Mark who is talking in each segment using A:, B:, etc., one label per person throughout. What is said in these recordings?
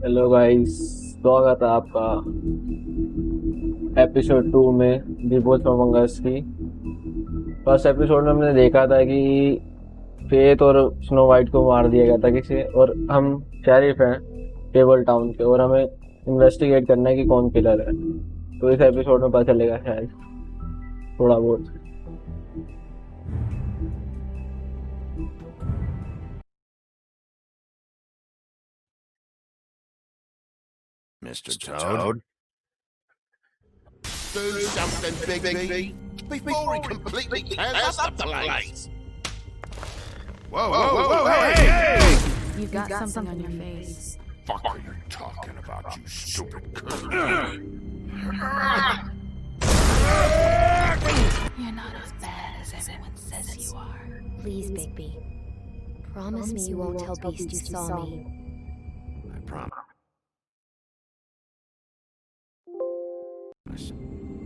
A: Hello guys. स्वागत है आपका एपिसोड 2 में डिवोर्स अमंग अस की। फर्स्ट एपिसोड में हमने देखा था कि फेथ और स्नो वाइट को मार दिया गया था किसी, और हम शेरिफ हैं टेबल टाउन के, और हमें इन्वेस्टिगेट करना है कि कौन किलर है। तो इस एपिसोड में पता चलेगा शायद थोड़ा बहुत।
B: Mr. Toad?
C: Do something, Bigby, before he completely tears up the place.
B: Whoa, hey!
D: You've got something on your face.
B: Fuck are you talking about, you stupid cunt?
D: You're not as bad as everyone says you are.
E: Please, Bigby. Promise me you won't tell Beast you saw me.
B: I promise.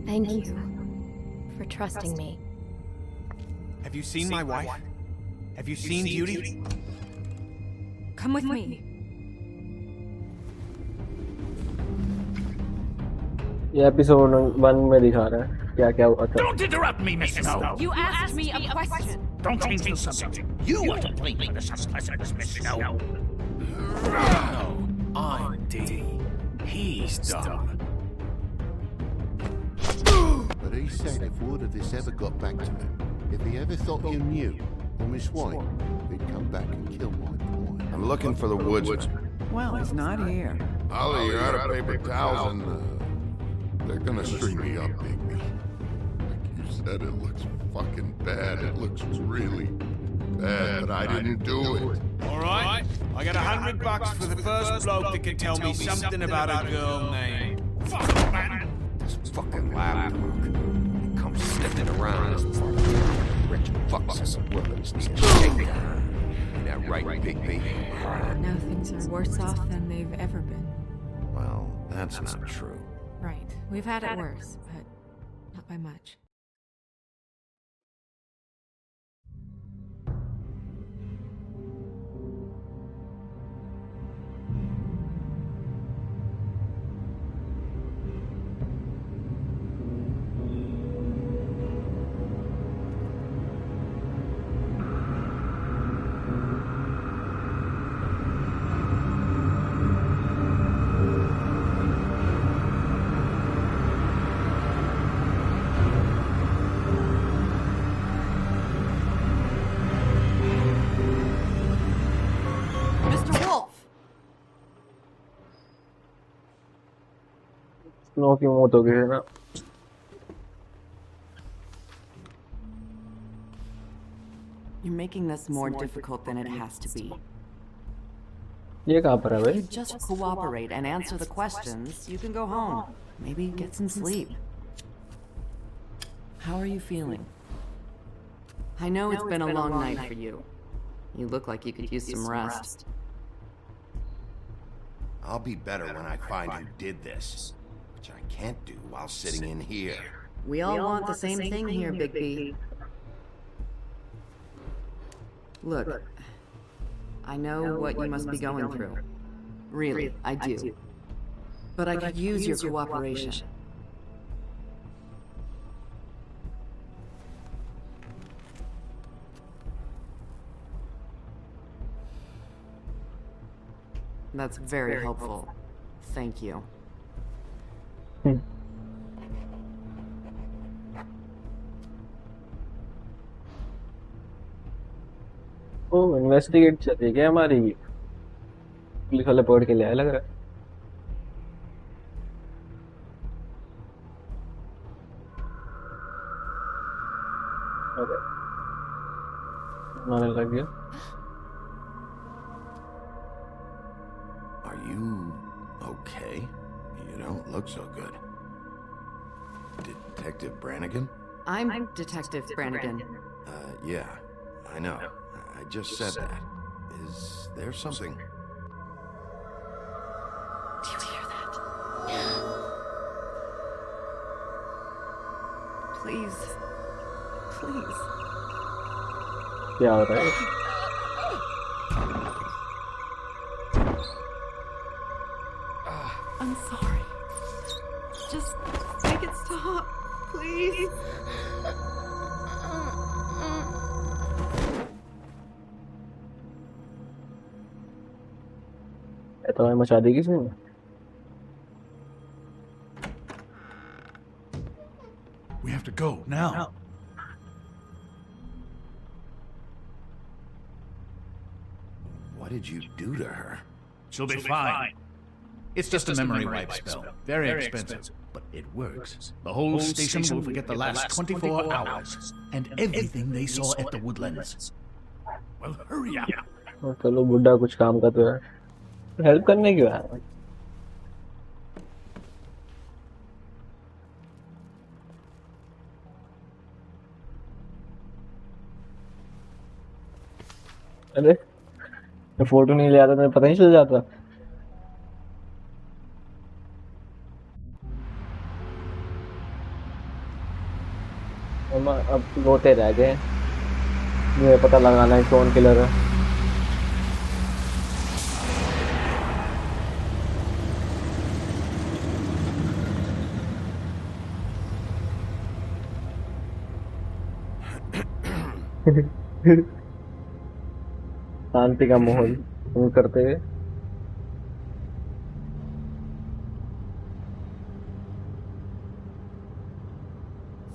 E: Thank you for trusting me.
F: Have you seen my wife? Have you seen Beauty?
D: Come with me.
A: ये episode 1 में दिखा रहा है क्या क्या हुआ था।
G: Don't interrupt me, Miss Snow.
D: You asked me a question.
G: Don't change the subject. You are to blame for this unpleasantness, Miss Snow. No, I'm D. He's dumb.
C: But he said if word of this ever got back to him, if he ever thought you knew, or Miss White, he'd come back and kill my boy.
B: I'm looking for the woodsman.
F: Well, he's not here.
C: Ollie, you're out of paper towels and, they're gonna string me up, Bigby. Like you said, it looks fucking bad. It looks really bad, but I didn't do it.
F: All right. I got $100 for the first bloke that can tell me something about a girl named.
G: Fuck, man.
B: This fucking lapdog. He comes sniffing around this part. Rich fucks in the wilderness needs to shake down. Ain't that right, Bigby?
D: Now things are worse off than they've ever been.
B: Well, that's not true.
D: Right. We've had it worse, but not by much. Mr. Wolf!
A: Snow की मौत हो गई है ना।
H: You're making this more difficult than it has to be.
A: ये कहाँ पर है
H: If
A: भाई?
H: you just cooperate and answer the questions, you can go home. Maybe get some sleep. How are you feeling? I know it's been a long night for you. You look like you could use some rest.
C: I'll be better when I find who did this, which I can't do while sitting in here.
H: We all want the same thing here, Bigby. Look, I know what you must be going through. Really, I do. But I could use your cooperation. That's very helpful. Thank you.
A: ओ investigate चल रही है क्या हमारी भी? Police वाले पकड़ के ले आए लग रहा है। ओके, मारने लग गया।
C: Are you okay? You don't look so good. Detective Brannigan?
H: I'm Detective Brannigan.
C: Yeah, I know. I just said that. Is there something?
H: Do you hear that? Please. Please.
A: क्या हो रहा है?
H: I'm sorry. Just make it stop, please.
A: तो मैं मचा देगी इसमें।
G: We have to go now.
B: What did you do to her?
G: She'll be fine. It's just a memory wipe spell. Very expensive, but it works. The whole station will forget the last 24 hours and everything they saw at the Woodlands. Well, hurry up.
A: चलो बुड्ढा कुछ काम कर रहा है, help करने क्यों है? अरे मैं फोटो नहीं ले आता, तो पता नहीं चल जाता। अब रोते रह गए, मुझे पता लगाना है कौन किलर है। शांति का माहौल करते हुए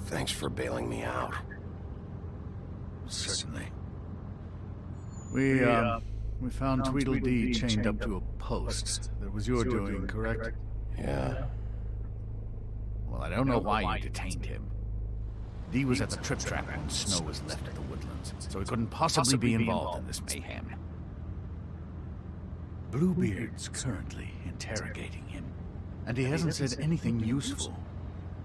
B: Thanks for bailing me out.
G: Certainly. We found Tweedledee chained up to a post. That was your doing, correct?
B: Yeah.
G: Well, I don't know why you detained him. Dee was at the trip trap when Snow was left at the Woodlands, so he couldn't possibly be involved in this mayhem. Bluebeard's currently interrogating him, and he hasn't said anything useful.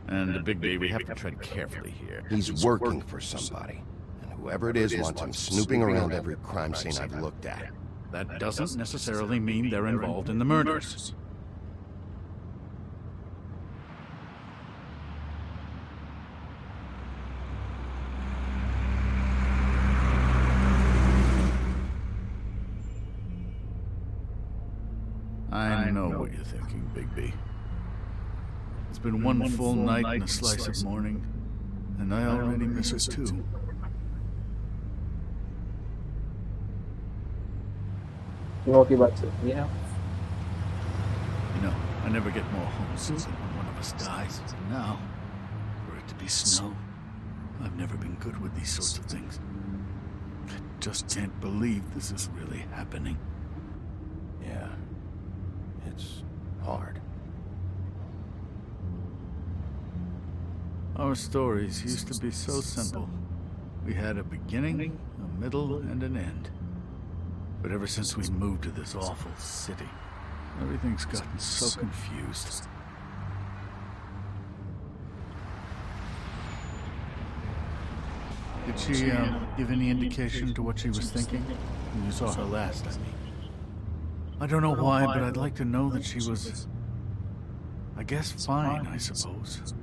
G: And Bigby, we have to tread carefully here.
B: He's working for somebody. And whoever it is wants him snooping around every crime scene I've looked at.
G: That doesn't necessarily mean they're involved in the murders. I know what you're thinking, Bigby. It's been one full night and a slice of morning, and I already miss it too.
A: की बात सही है।
G: You know, I never get more homesick than when one of us dies. And now, for it to be Snow, I've never been good with these sorts of things. I just can't believe this is really happening.
B: Yeah. It's hard.
G: Our stories used to be so simple. We had a beginning, a middle, and an end. But ever since we moved to this awful city, everything's gotten so confused. Did she give any indication to what she was thinking when you saw her last, I mean? I don't know why, but I'd like to know that she was, I guess, fine, I suppose.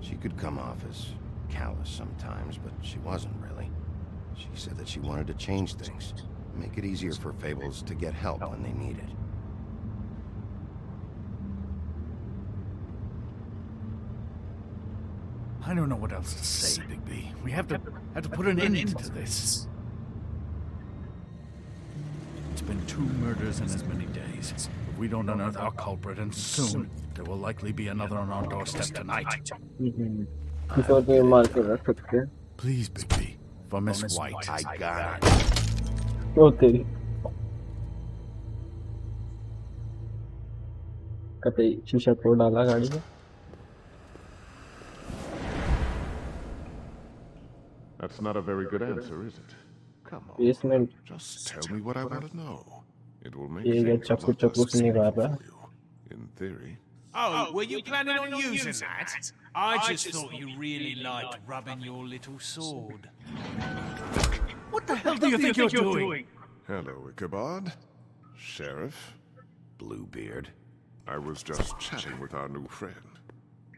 B: She could come off as callous sometimes, but she wasn't really. She said that she wanted to change things, make it easier for Fables to get help when they need it.
G: I don't know what else to say, Bigby. We have to put an end to this. It's been 2 murders in as many days. If we don't unearth our culprit, and soon, there will likely be another on our doorstep tonight. Please, Bigby, for Miss White.
B: I got it.
A: तेरी कतई शीशा तोड़ डाला गाड़ी में।
C: That's not a very good answer, is it? Come on.
A: Basement
C: Just tell me what I want to know. It will make
A: ये
C: things a
A: चक्कू
C: lot
A: चक्कू
C: less
A: से नहीं
C: scary
A: रहा
C: for you. In theory.
F: Oh, were you planning on using that? I just thought you really liked rubbing your little sword.
G: What the hell do you think you're doing?
C: Hello, Ichabod. Sheriff.
B: Bluebeard.
C: I was just chatting with our new friend.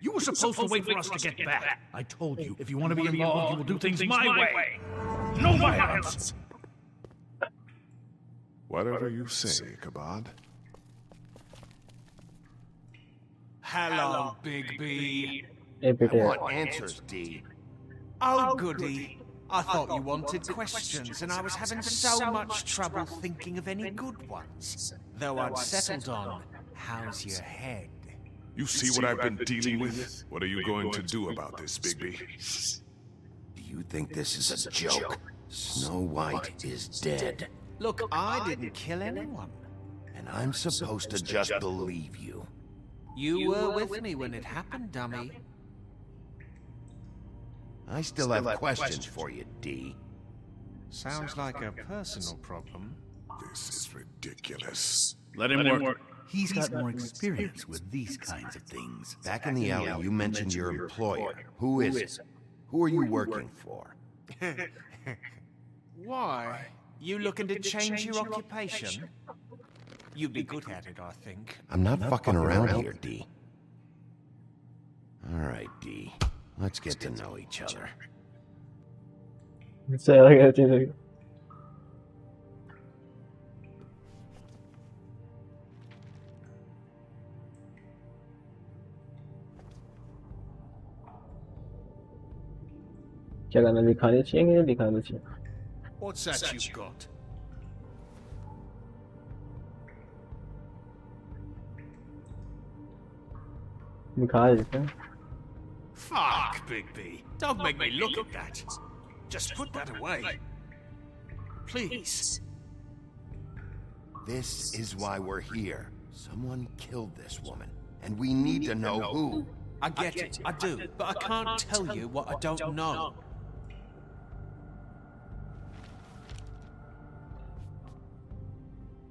G: You were supposed to wait for us to get back. I told you, if you want to be involved, you will do things my way. No violence!
C: Whatever you say, Ichabod.
F: Hello, Big B.
A: A
B: I
A: पिटे
B: want answers, D.
F: Oh, goody. I thought you wanted questions, and I was having so much trouble thinking of any good ones. Though I'd settled on, how's your head?
I: You see what I've been dealing with? What are you going to do about this, Bigby?
B: Do you think this is a joke? Snow White is dead,
F: Look, I didn't kill anyone.
B: and I'm supposed to just believe you.
F: You were with me when it happened, dummy.
B: I still have questions for you, D.
F: Sounds like a personal problem.
I: This is ridiculous.
G: Let him work. He's got more experience with these kinds of things.
B: Back in the alley, you mentioned your employer. Who is it? Who are you working for?
F: Why? You looking to change your occupation? You'd be good at it, I think.
B: I'm not fucking around here, D. All right, D. Let's get to know each other.
A: चला गया चला गया क्या गाना दिखाने चाहिए कि नहीं दिखाने चाहिए
F: What's that you've got?
A: दिखा देते हैं
F: Fuck, Big B. Don't make me look at that. Just put that away. Please.
B: This is why we're here. Someone killed this woman, and we need to know who.
F: I get it, I do, but I can't tell you what I don't know.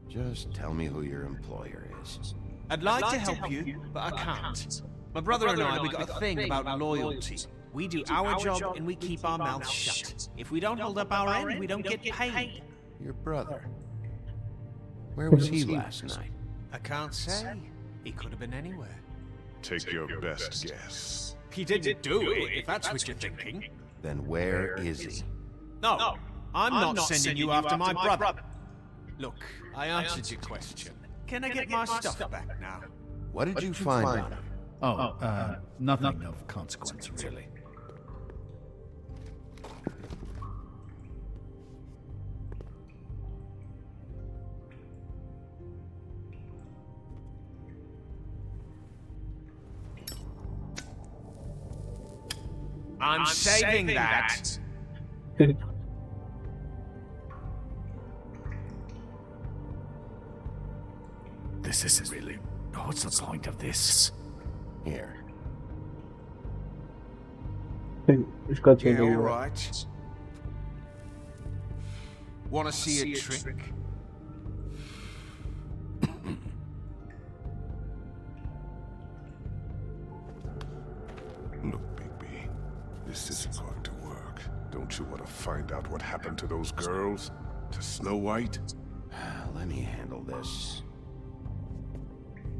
B: Just tell me who your employer is.
F: I'd like to help you, but I can't. My brother and I, we got a thing about loyalty. We do our job and we keep our mouths shut. If we don't hold up our end, we don't get paid.
B: Your brother. Where was he last night?
F: I can't say. He could have been anywhere.
I: Take your best guess.
F: He didn't do it, if that's what you're thinking.
B: Then where is he?
F: No, I'm not sending you after my brother. Look, I answered your question. Can I get my stuff back now?
B: What did you find on him?
G: Oh, nothing of consequence, really.
F: I'm saving that.
G: This isn't really... What's the point of this?
B: Here.
A: इसका
F: Yeah,
A: चाहिए
F: all right. Want to see a trick?
I: Look, Bigby, this isn't going to work. Don't you want to find out what happened to those girls? To Snow White?
B: Let me handle this.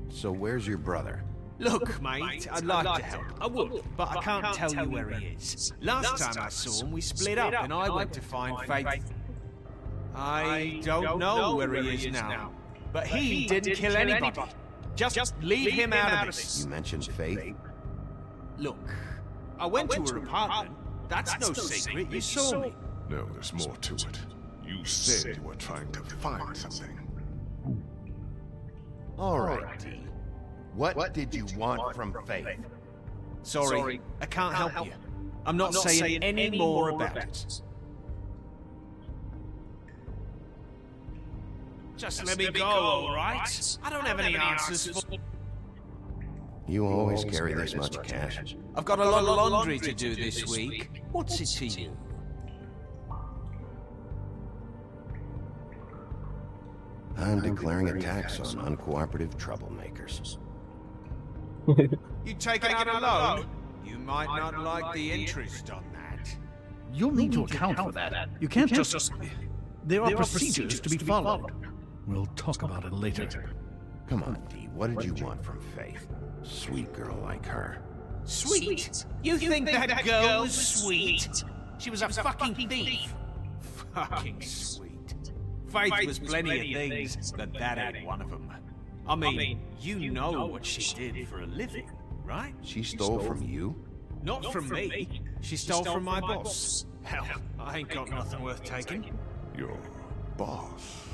B: So where's your brother?
F: Look, mate, I'd like to help. I would, but I can't tell you where he is. Last time I saw him, we split up and I went to find Faith. I don't know where he is now, but he didn't kill anybody. Just leave him out of this.
B: You mentioned Faith?
F: Look, I went to her apartment. That's no secret. You saw me.
I: No, there's more to it. You said you were trying to find something.
B: All right, D. What did you want from Faith?
F: Sorry, I can't help you. I'm not saying any more about it. Just let me go, all right? I don't have any answers for...
B: You always carry this much cash?
F: I've got a lot of laundry to do this week. What's it to you?
B: I'm declaring a tax on uncooperative troublemakers.
F: You taking out a loan? You might not like the interest on that.
G: You'll need to account for that. You can't just... There are procedures to be followed. We'll talk about it later.
B: Come on, D. What did you want from Faith? Sweet girl like her.
F: Sweet? You think that girl was sweet? She was a fucking thief. Fucking sweet. Faith was plenty of things, but that ain't one of them. I mean, you know what she did for a living, right?
B: She stole from you?
F: Not from me. She stole from my boss. Hell, I ain't got nothing worth taking.
I: Your boss.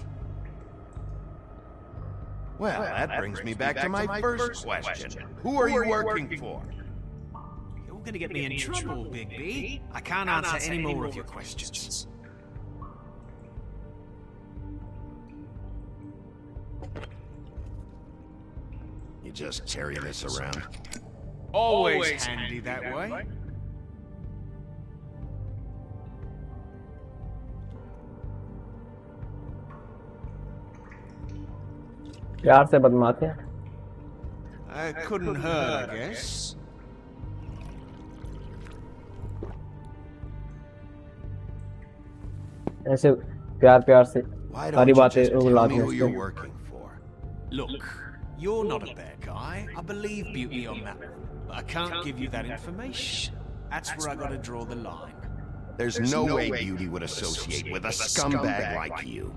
B: Well, that brings me back to my first question. Who are you working for?
F: You're gonna get me in trouble, Big B. I can't answer any more of your questions.
B: You just carry this around?
F: Always handy that way.
A: प्यार से बदमाते हैं।
F: Couldn't hurt, I guess.
A: ऐसे प्यार प्यार से
B: Why
A: सारी
B: don't you
A: बातें
B: just tell
A: उगलाते
B: me
A: हैं
B: who you're
A: उसको।
B: working for?
F: Look, you're not a bad guy. I believe Beauty on that one. But I can't give you that information. That's where I gotta draw the line.
B: There's no way Beauty would associate with a scumbag like you.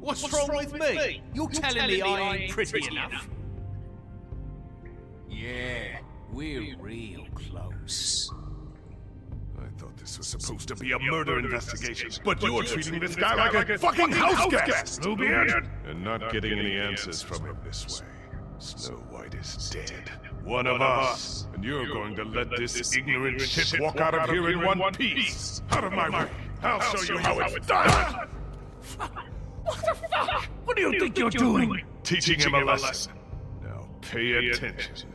F: What's wrong with me? You're telling me I ain't pretty enough? Yeah, we're real close.
I: I thought this was supposed to be a murder investigation, but you're treating this guy like a fucking house guest, Bluebeard! And not getting any answers from him this way. Snow White is dead. One of us. And you're going to let this ignorant shit walk out of here in one piece. Out of my way. I'll show you how it's done!
G: What the fuck? What do you think you're doing?
I: Teaching him a lesson. Now pay attention.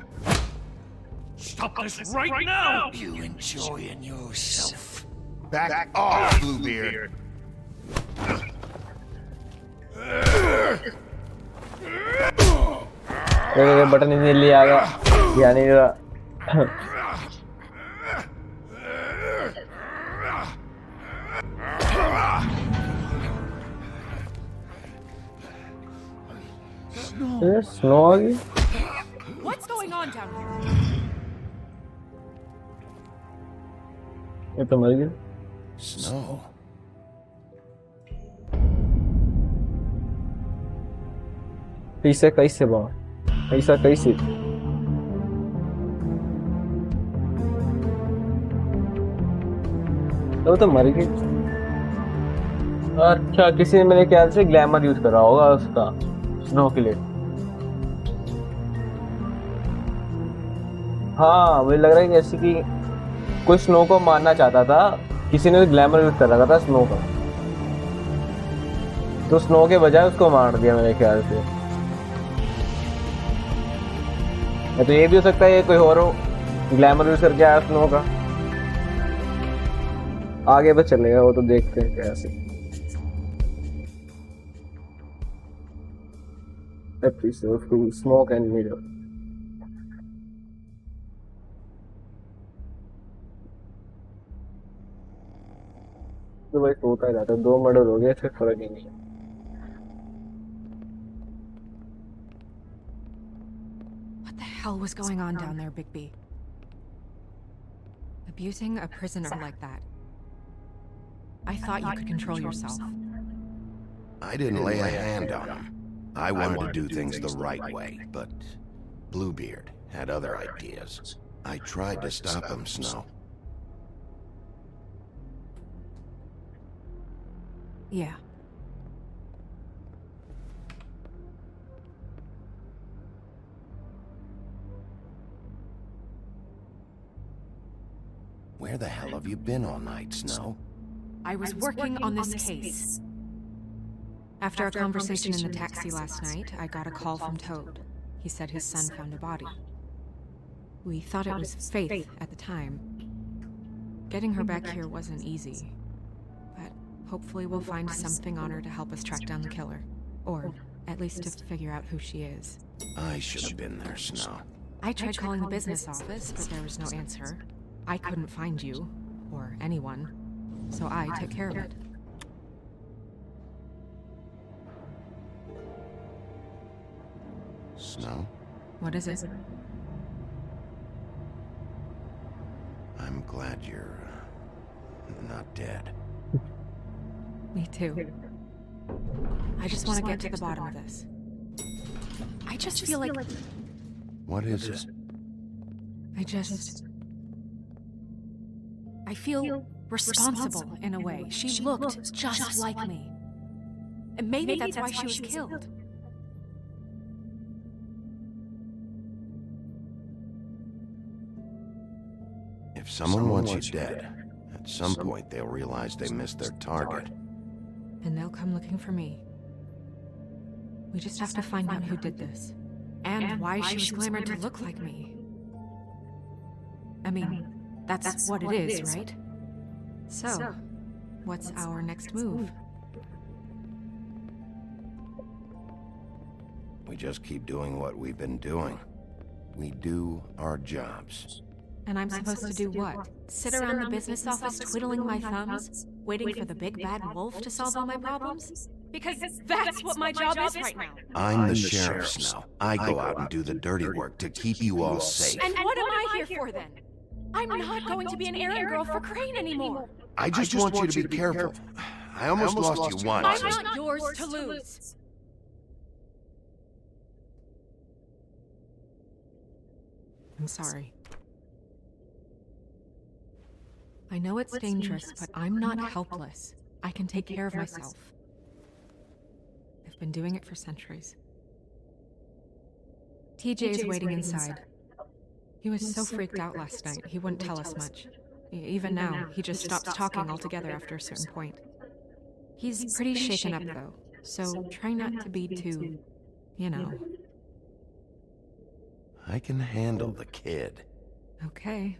G: Stop this right now!
F: You enjoying yourself?
B: Back off, Bluebeard!
A: ये button इधर ले आ गया यानी snow आ गई।
D: What's going on down here?
A: ये तो मर गई।
B: Snow.
A: कैसे बाबा ऐसा कैसे तो मर गई। अच्छा किसी ने मेरे ख्याल से ग्लैमर यूज करा होगा उसका स्नो के लिए। हाँ मुझे लग रहा है कि जैसे कि कोई स्नो को मारना चाहता था, किसी ने ग्लैमर यूज कर रखा था स्नो का, तो स्नो के बजाय उसको मार दिया मेरे ख्याल से। तो ये भी हो सकता है ये कोई और ग्लैमर यूज करके आया स्नो का। आगे बस चलेगा वो तो देखते हैं कैसे। Episode 2 smoke and mirror. तो भाई होता ही रहता है, 2 मर्डर हो गए, फिर फर्क ही नहीं है।
D: What the hell was going on down there, Big B? Abusing a prisoner like that. I thought you could control yourself.
B: I didn't lay a hand on him. I wanted to do things the right way, but Bluebeard had other ideas. I tried to stop him, Snow.
D: Yeah.
B: Where the hell have you been all night, Snow?
D: I was working on this case. After our conversation in the taxi last night, I got a call from Toad. He said his son found a body. We thought it was Faith at the time. Getting her back here wasn't easy. But hopefully we'll find something on her to help us track down the killer. Or at least to figure out who she is.
B: I should have been there, Snow.
D: I tried calling the business office, but there was no answer. I couldn't find you, or anyone, so I took care of it.
B: Snow?
D: What is it?
B: I'm glad you're not dead.
D: Me too. I just want to get to the bottom of this. I just feel like
B: What is it?
D: I feel responsible in a way. She looked just like me. And maybe that's why she was killed.
B: If someone wants you dead, at some point they'll realize they missed their target.
D: And they'll come looking for me. We just have to find out who did this. And why she was glamored to look like me. I mean, that's what it is, right? So, what's our next move?
B: We just keep doing what we've been doing. We do our jobs.
D: And I'm supposed to do what? Sit around the business office twiddling my thumbs, waiting for the big bad wolf to solve all my problems? Because that's what my job is right now.
B: I'm the sheriff, Snow. I go out and do the dirty work to keep you all safe.
D: And what am I here for then? I'm not going to be an errand girl for Crane anymore.
B: I just want you to be careful. I almost lost you once.
D: I'm not yours to lose. I'm sorry. I know it's dangerous, but I'm not helpless. I can take care of myself. I've been doing it for centuries. TJ is waiting inside. He was so freaked out last night, he wouldn't tell us much. Even now, he just stops talking altogether after a certain point. He's pretty shaken up, though, so try not to be too, you know.
B: I can handle the kid.
D: Okay.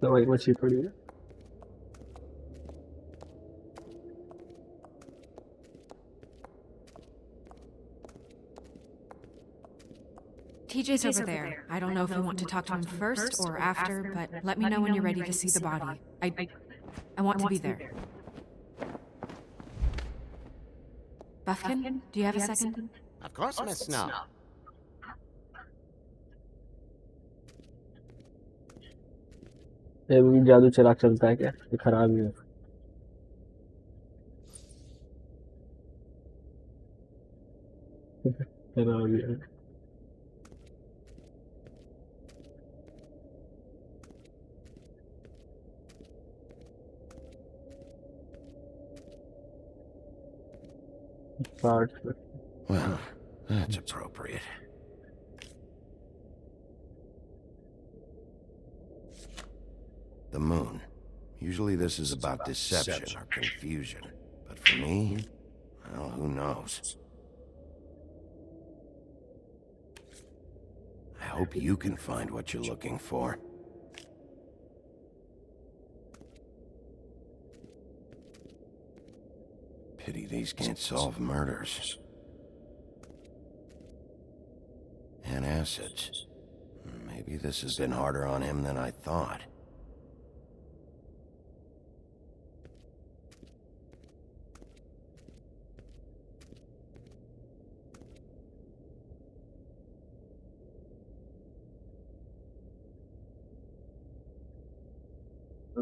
A: दवाई मच्छी पड़ी है।
D: TJ's over there. I don't know if you want to talk to him first or after, but let me know when you're ready to see the body. I want to be there. Buffkin, do you have a second?
J: Of course, Miss Snow.
A: ये भी जादू चिराग चलता है क्या? ये खराब ही है। खराब ही है।
B: Well, that's appropriate. The moon. Usually this is about deception or confusion. But for me, well, who knows? I hope you can find what you're looking for. Pity these can't solve murders. And acids. Maybe this has been harder on him than I thought.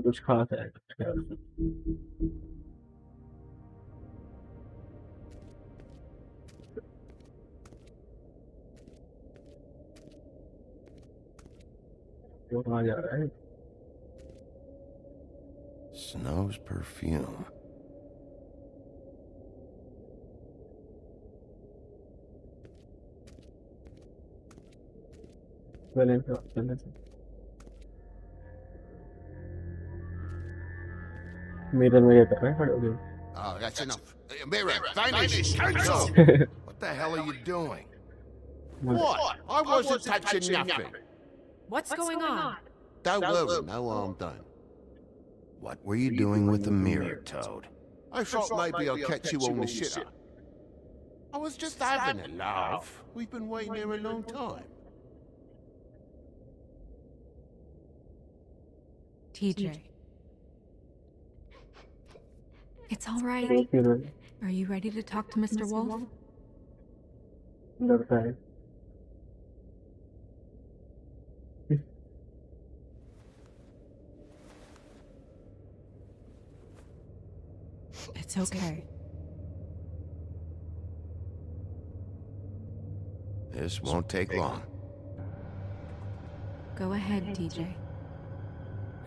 A: कुछ खास है। वो कहाँ जा रहा है?
B: Snow's perfume.
A: Mirror में क्या कर रहे हैं खड़े हो गए?
C: Oh, that's enough. Mirror, vanish, cancel!
B: What the hell are you doing?
C: What? I wasn't touching nothing.
D: What's going on?
C: Don't worry, no harm done.
B: What were you doing with the mirror, Toad?
C: I thought maybe I'd catch you on the shitter. I was just having a laugh. We've been waiting here a long time.
D: TJ. It's all right. Are you ready to talk to Mr. Wolf?
A: लगता है।
D: It's okay.
B: This won't take long.
D: Go ahead, TJ.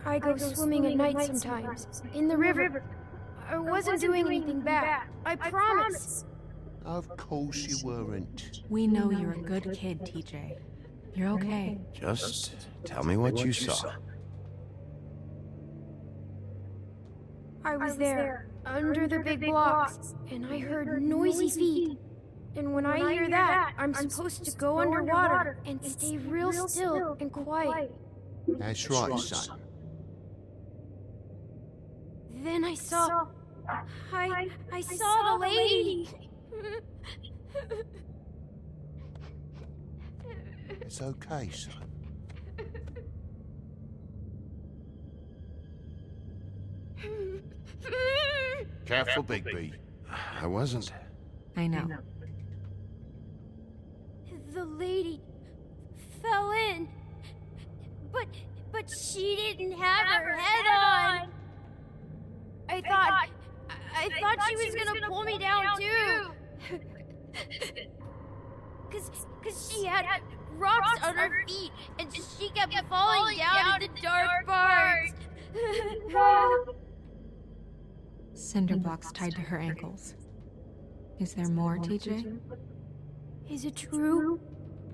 J: I go swimming at night sometimes, in the river. I wasn't doing anything bad. I promise.
K: Of course you weren't.
D: We know you're a good kid, TJ. You're okay.
B: Just tell me what you saw.
J: I was there, under the big blocks, and I heard noisy feet. And when I hear that, I'm supposed to go underwater and stay real still and quiet.
K: That's right, son.
J: Then I saw... I saw the lady.
K: It's okay, son. Careful, Bigby.
B: I wasn't.
D: I know.
J: The lady fell in. But she didn't have her head on. I thought she was gonna pull me down too. Cause she had rocks on her feet and she kept falling down in the dark parts.
D: Cinder blocks tied to her ankles. Is there more, TJ?
J: Is it true?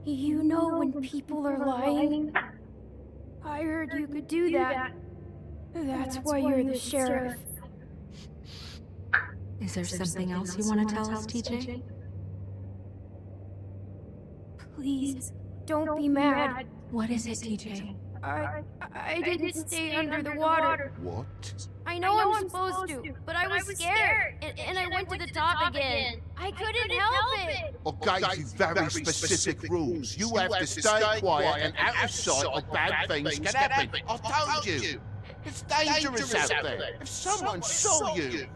J: You know when people are lying? I heard you could do that. That's why you're the sheriff.
D: Is there something else you want to tell us, TJ?
J: Please, don't be mad.
D: What is it, TJ?
J: I didn't stay under the water.
K: What?
J: I know I'm supposed to, but I was scared, and I went to the top again. I couldn't help it.
K: I gave you very specific rules. You have to stay quiet and out of sight or bad things can happen. I told you. It's dangerous out there. If someone saw you...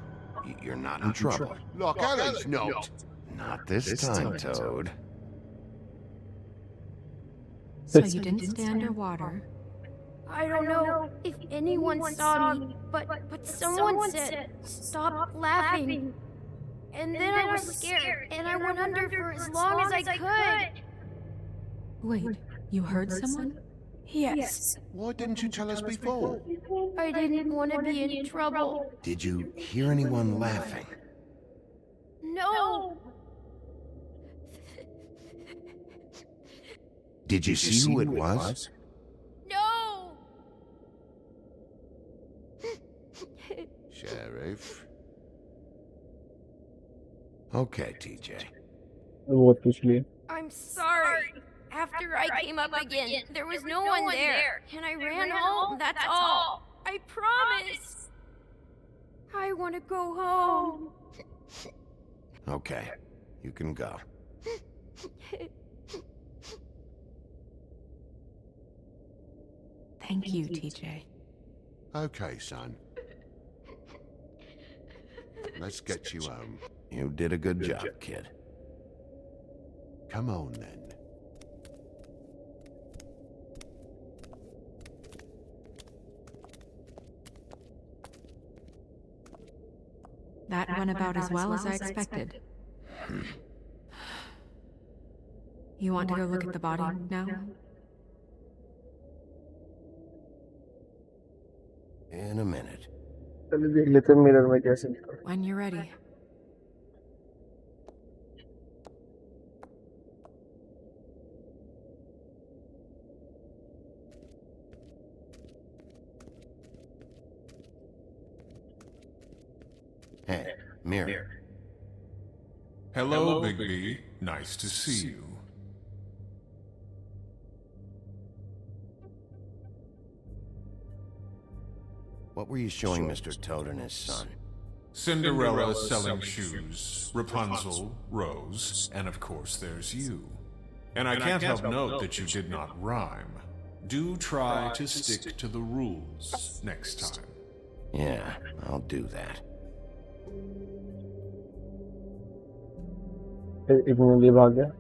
B: You're not in trouble.
K: Like Ellie's not.
B: Not this time, Toad.
D: So you didn't stay underwater?
J: I don't know if anyone saw me, but someone said, "Stop laughing." And then I was scared, and I went under for as long as I could.
D: Wait, you heard someone?
J: Yes.
K: Why didn't you tell us before?
J: I didn't want to be in trouble.
B: Did you hear anyone laughing?
J: No.
B: Did you see who it was?
J: No.
K: Sheriff.
B: Okay, TJ.
A: बहुत पूछ लिए.
J: I'm sorry. After I came up again, there was no one there, and I ran home, that's all. I promise. I want to go home.
B: Okay, you can go.
D: Thank you, TJ.
K: Okay, son. Let's get you home.
B: You did a good job, kid.
K: Come on, then.
D: That went about as well as I expected. You want to go look at the body now?
B: In a minute.
A: चलो देख लेते हैं mirror में कैसे निकल.
D: When you're ready.
B: Hey, mirror.
I: Hello, Bigby. Nice to see you.
B: What were you showing Mr. Toad and his son?
I: Cinderella selling shoes, Rapunzel, Rose, and of course there's you. And I can't help note that you did not rhyme. Do try to stick to the rules next time.
B: Yeah, I'll do that.
A: एक minute लिए भाग गया.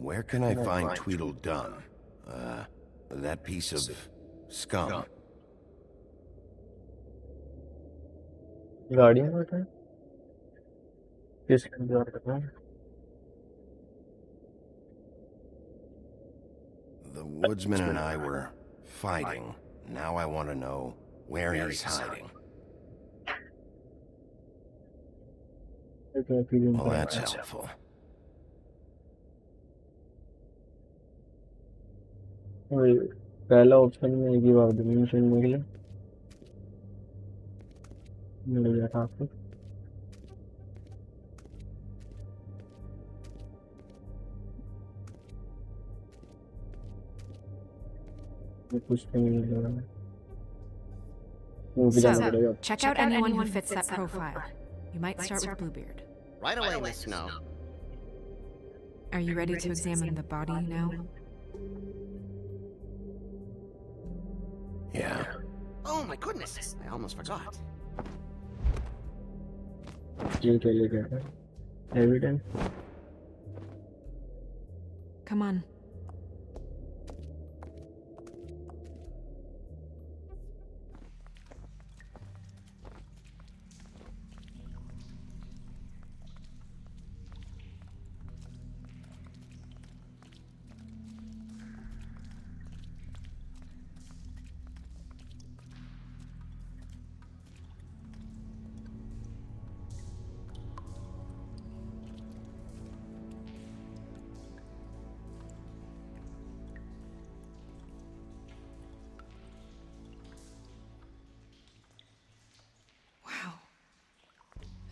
B: Where can I find Tweedledum? That piece of scum.
A: गाड़ियाँ बैठा है किसके इंतजार कर रहा है
B: The woodsman and I were fighting. Now I want to know where he's hiding. Well, that's helpful.
A: वही पहला ऑप्शन में एक ही बार दूँगी सुनने के लिए मिल गया था आपको कुछ नहीं मिल रहा है
D: So, check out anyone who fits that profile. You might start with Bluebeard.
K: Right away, Miss Snow.
D: Are you ready to examine the body now?
B: Yeah.
K: Oh my goodness, I almost forgot.
A: ये क्या ले गया evidence
D: Come on.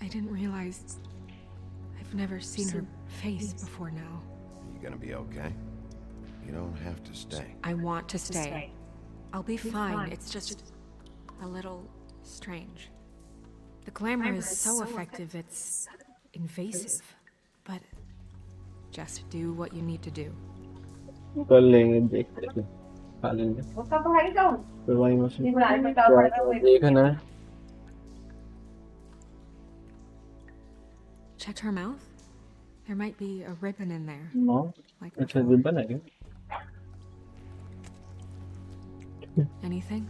D: I didn't realize I've never seen her face before now.
B: You gonna be okay? You don't have to stay.
D: I want to stay. I'll be fine. It's just a little strange. The glamour is so effective, it's invasive. But just do what you need to do.
A: कर लेंगे देखते हैं खा लेंगे फिर वहीं machine देखना है
D: Check her mouth. There might be a ribbon in there.
A: No.
D: Like
A: अच्छा रिबन है क्या
D: anything?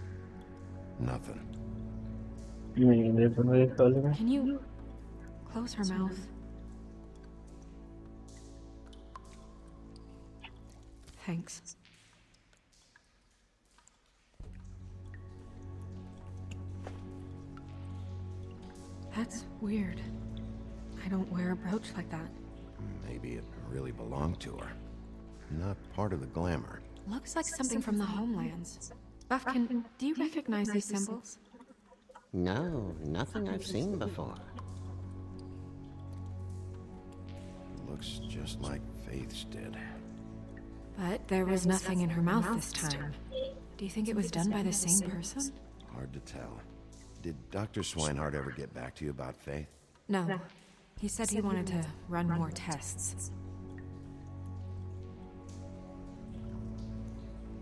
B: Nothing.
A: नहीं रिबन में खा लेंगे
D: Can you close her mouth? Thanks. That's weird. I don't wear a brooch like that.
B: Maybe it really belonged to her. Not part of the glamour.
D: Looks like something from the homelands. Buffkin, do you recognize these symbols?
K: No, nothing I've seen before.
B: Looks just like Faith's did.
D: But there was nothing in her mouth this time. Do you think it was done by the same person?
B: Hard to tell. Did Dr. Swinehart ever get back to you about Faith?
D: No. He said he wanted to run more tests.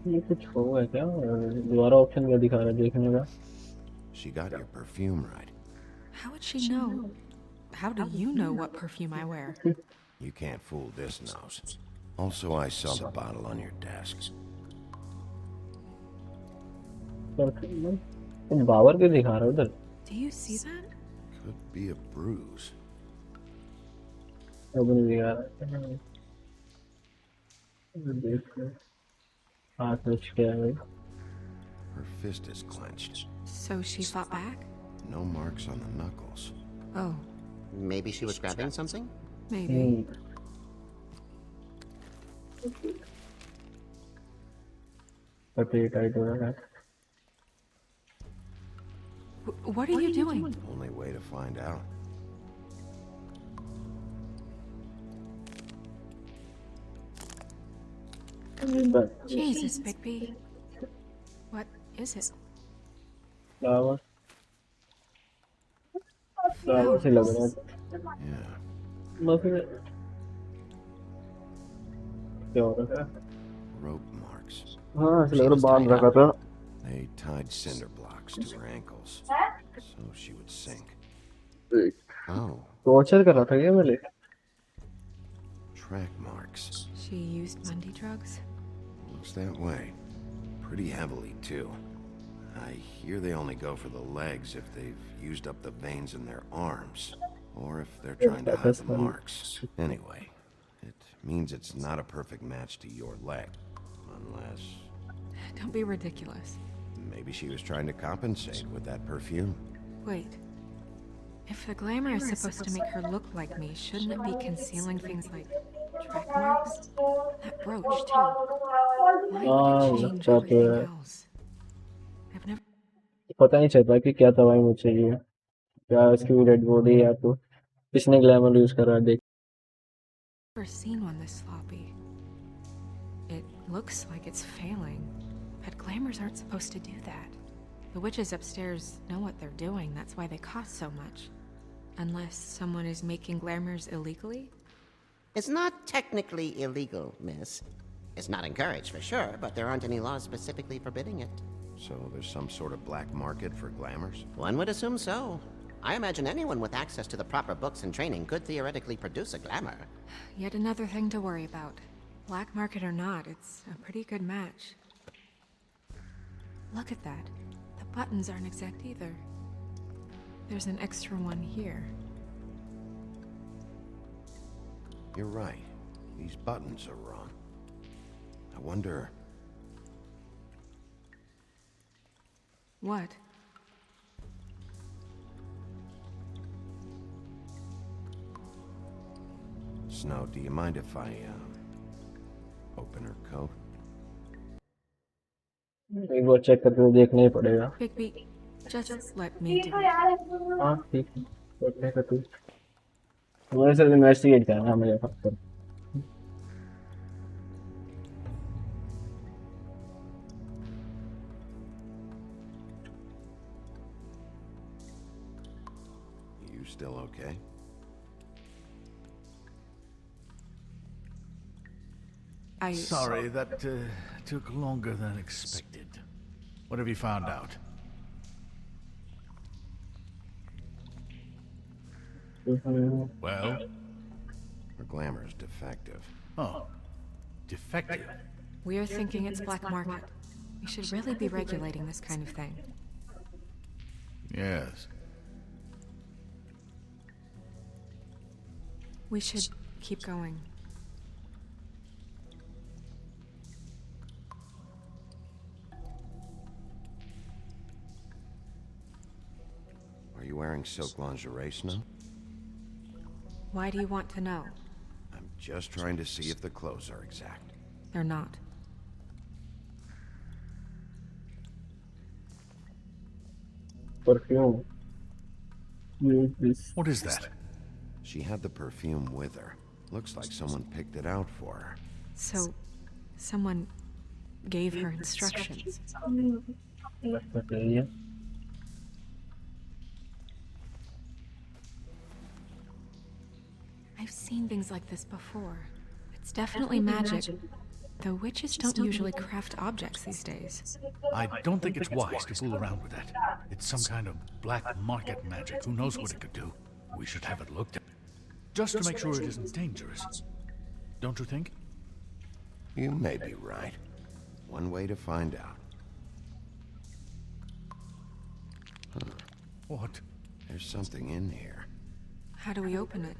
A: ये कुछ होगा क्या दोबारा option क्या दिखा रहा है देखने का
B: She got your perfume right.
D: How would she know? How do you know what perfume I wear?
B: You can't fool this nose. Also, I saw the bottle on your desk.
A: Babar के दिखा रहा है उधर
D: Do you see that?
B: Could be a bruise.
A: अब नहीं दिखा रहा देखो हाथ में क्या है
B: Her fist is clenched.
D: So she fought back?
B: No marks on the knuckles.
D: Oh,
K: Maybe she was grabbing something?
D: maybe.
A: पति टाइट हो रहा है
D: What are you doing?
B: Only way to find out.
D: Jesus, Bigby. What is it?
A: Flower flower से लग रहा है
B: Yeah.
A: बस क्या हो रहा है
B: Rope marks.
A: हाँ ऐसे लग रहा है बांध रखा था
B: They tied cinder blocks to her ankles, so she would sink. Oh,
A: torture कर रहा था क्या पहले
B: track marks.
D: She used Mundy drugs?
B: Looks that way. Pretty heavily, too. I hear they only go for the legs if they've used up the veins in their arms, or if they're trying to hide the marks. Anyway, it means it's not a perfect match to your leg, unless...
D: Don't be ridiculous.
B: Maybe she was trying to compensate with that perfume.
D: Wait. If the glamour is supposed to make her look like me, shouldn't it be concealing things like track marks? That brooch, too. Why would it change everything else? I've never
A: पता नहीं चलता कि क्या दवाई मुझे चाहिए, क्या इसकी डेड बॉडी या तो किसने ग्लैमर यूज करा है, देख।
D: seen one this sloppy. It looks like it's failing, but glamours aren't supposed to do that. The witches upstairs know what they're doing, that's why they cost so much. Unless someone is making glamours illegally?
L: It's not technically illegal, miss. It's not encouraged for sure, but there aren't any laws specifically forbidding it.
B: So there's some sort of black market for glamours?
L: One would assume so. I imagine anyone with access to the proper books and training could theoretically produce a glamour.
D: Yet another thing to worry about. Black market or not, it's a pretty good match. Look at that. The buttons aren't exact either. There's an extra one here.
B: You're right. These buttons are wrong. I wonder...
D: What?
B: Snow, do you mind if I, open her coat?
A: एक बार check करके देखना ही पड़ेगा।
D: Bigby, just let me do it.
A: हाँ ठीक है, देखने का तू मेरे से इन्वेस्टिगेट करना मुझे फक्त।
B: You still okay?
G: Sorry, that took longer than expected. What have you found out? Well?
B: Her glamour is defective.
G: Oh, defective?
D: We're thinking it's black market. We should really be regulating this kind of thing.
G: Yes.
D: We should keep going.
B: Are you wearing silk lingerie, Snow?
D: Why do you want to know?
B: I'm just trying to see if the clothes are exact.
D: They're not.
A: Perfume. Use this.
G: What is that?
B: She had the perfume with her. Looks like someone picked it out for her.
D: So, someone gave her instructions. I've seen things like this before. It's definitely magic. Though witches don't usually craft objects these days.
G: I don't think it's wise to fool around with that. It's some kind of black market magic. Who knows what it could do? We should have it looked at. Just to make sure it isn't dangerous. Don't you think?
B: You may be right. One way to find out. Huh.
G: What?
B: There's something in here.
D: How do we open it?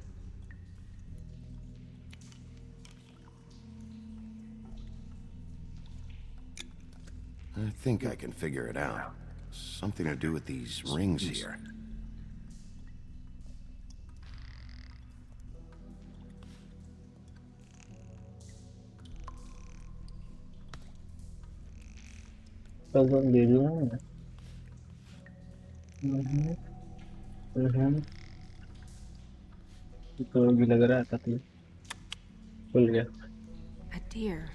B: I think I can figure it out. Something to do with these rings here.
A: Puzzle दे दिया तो भी लग रहा था तो खुल गया।
D: A deer.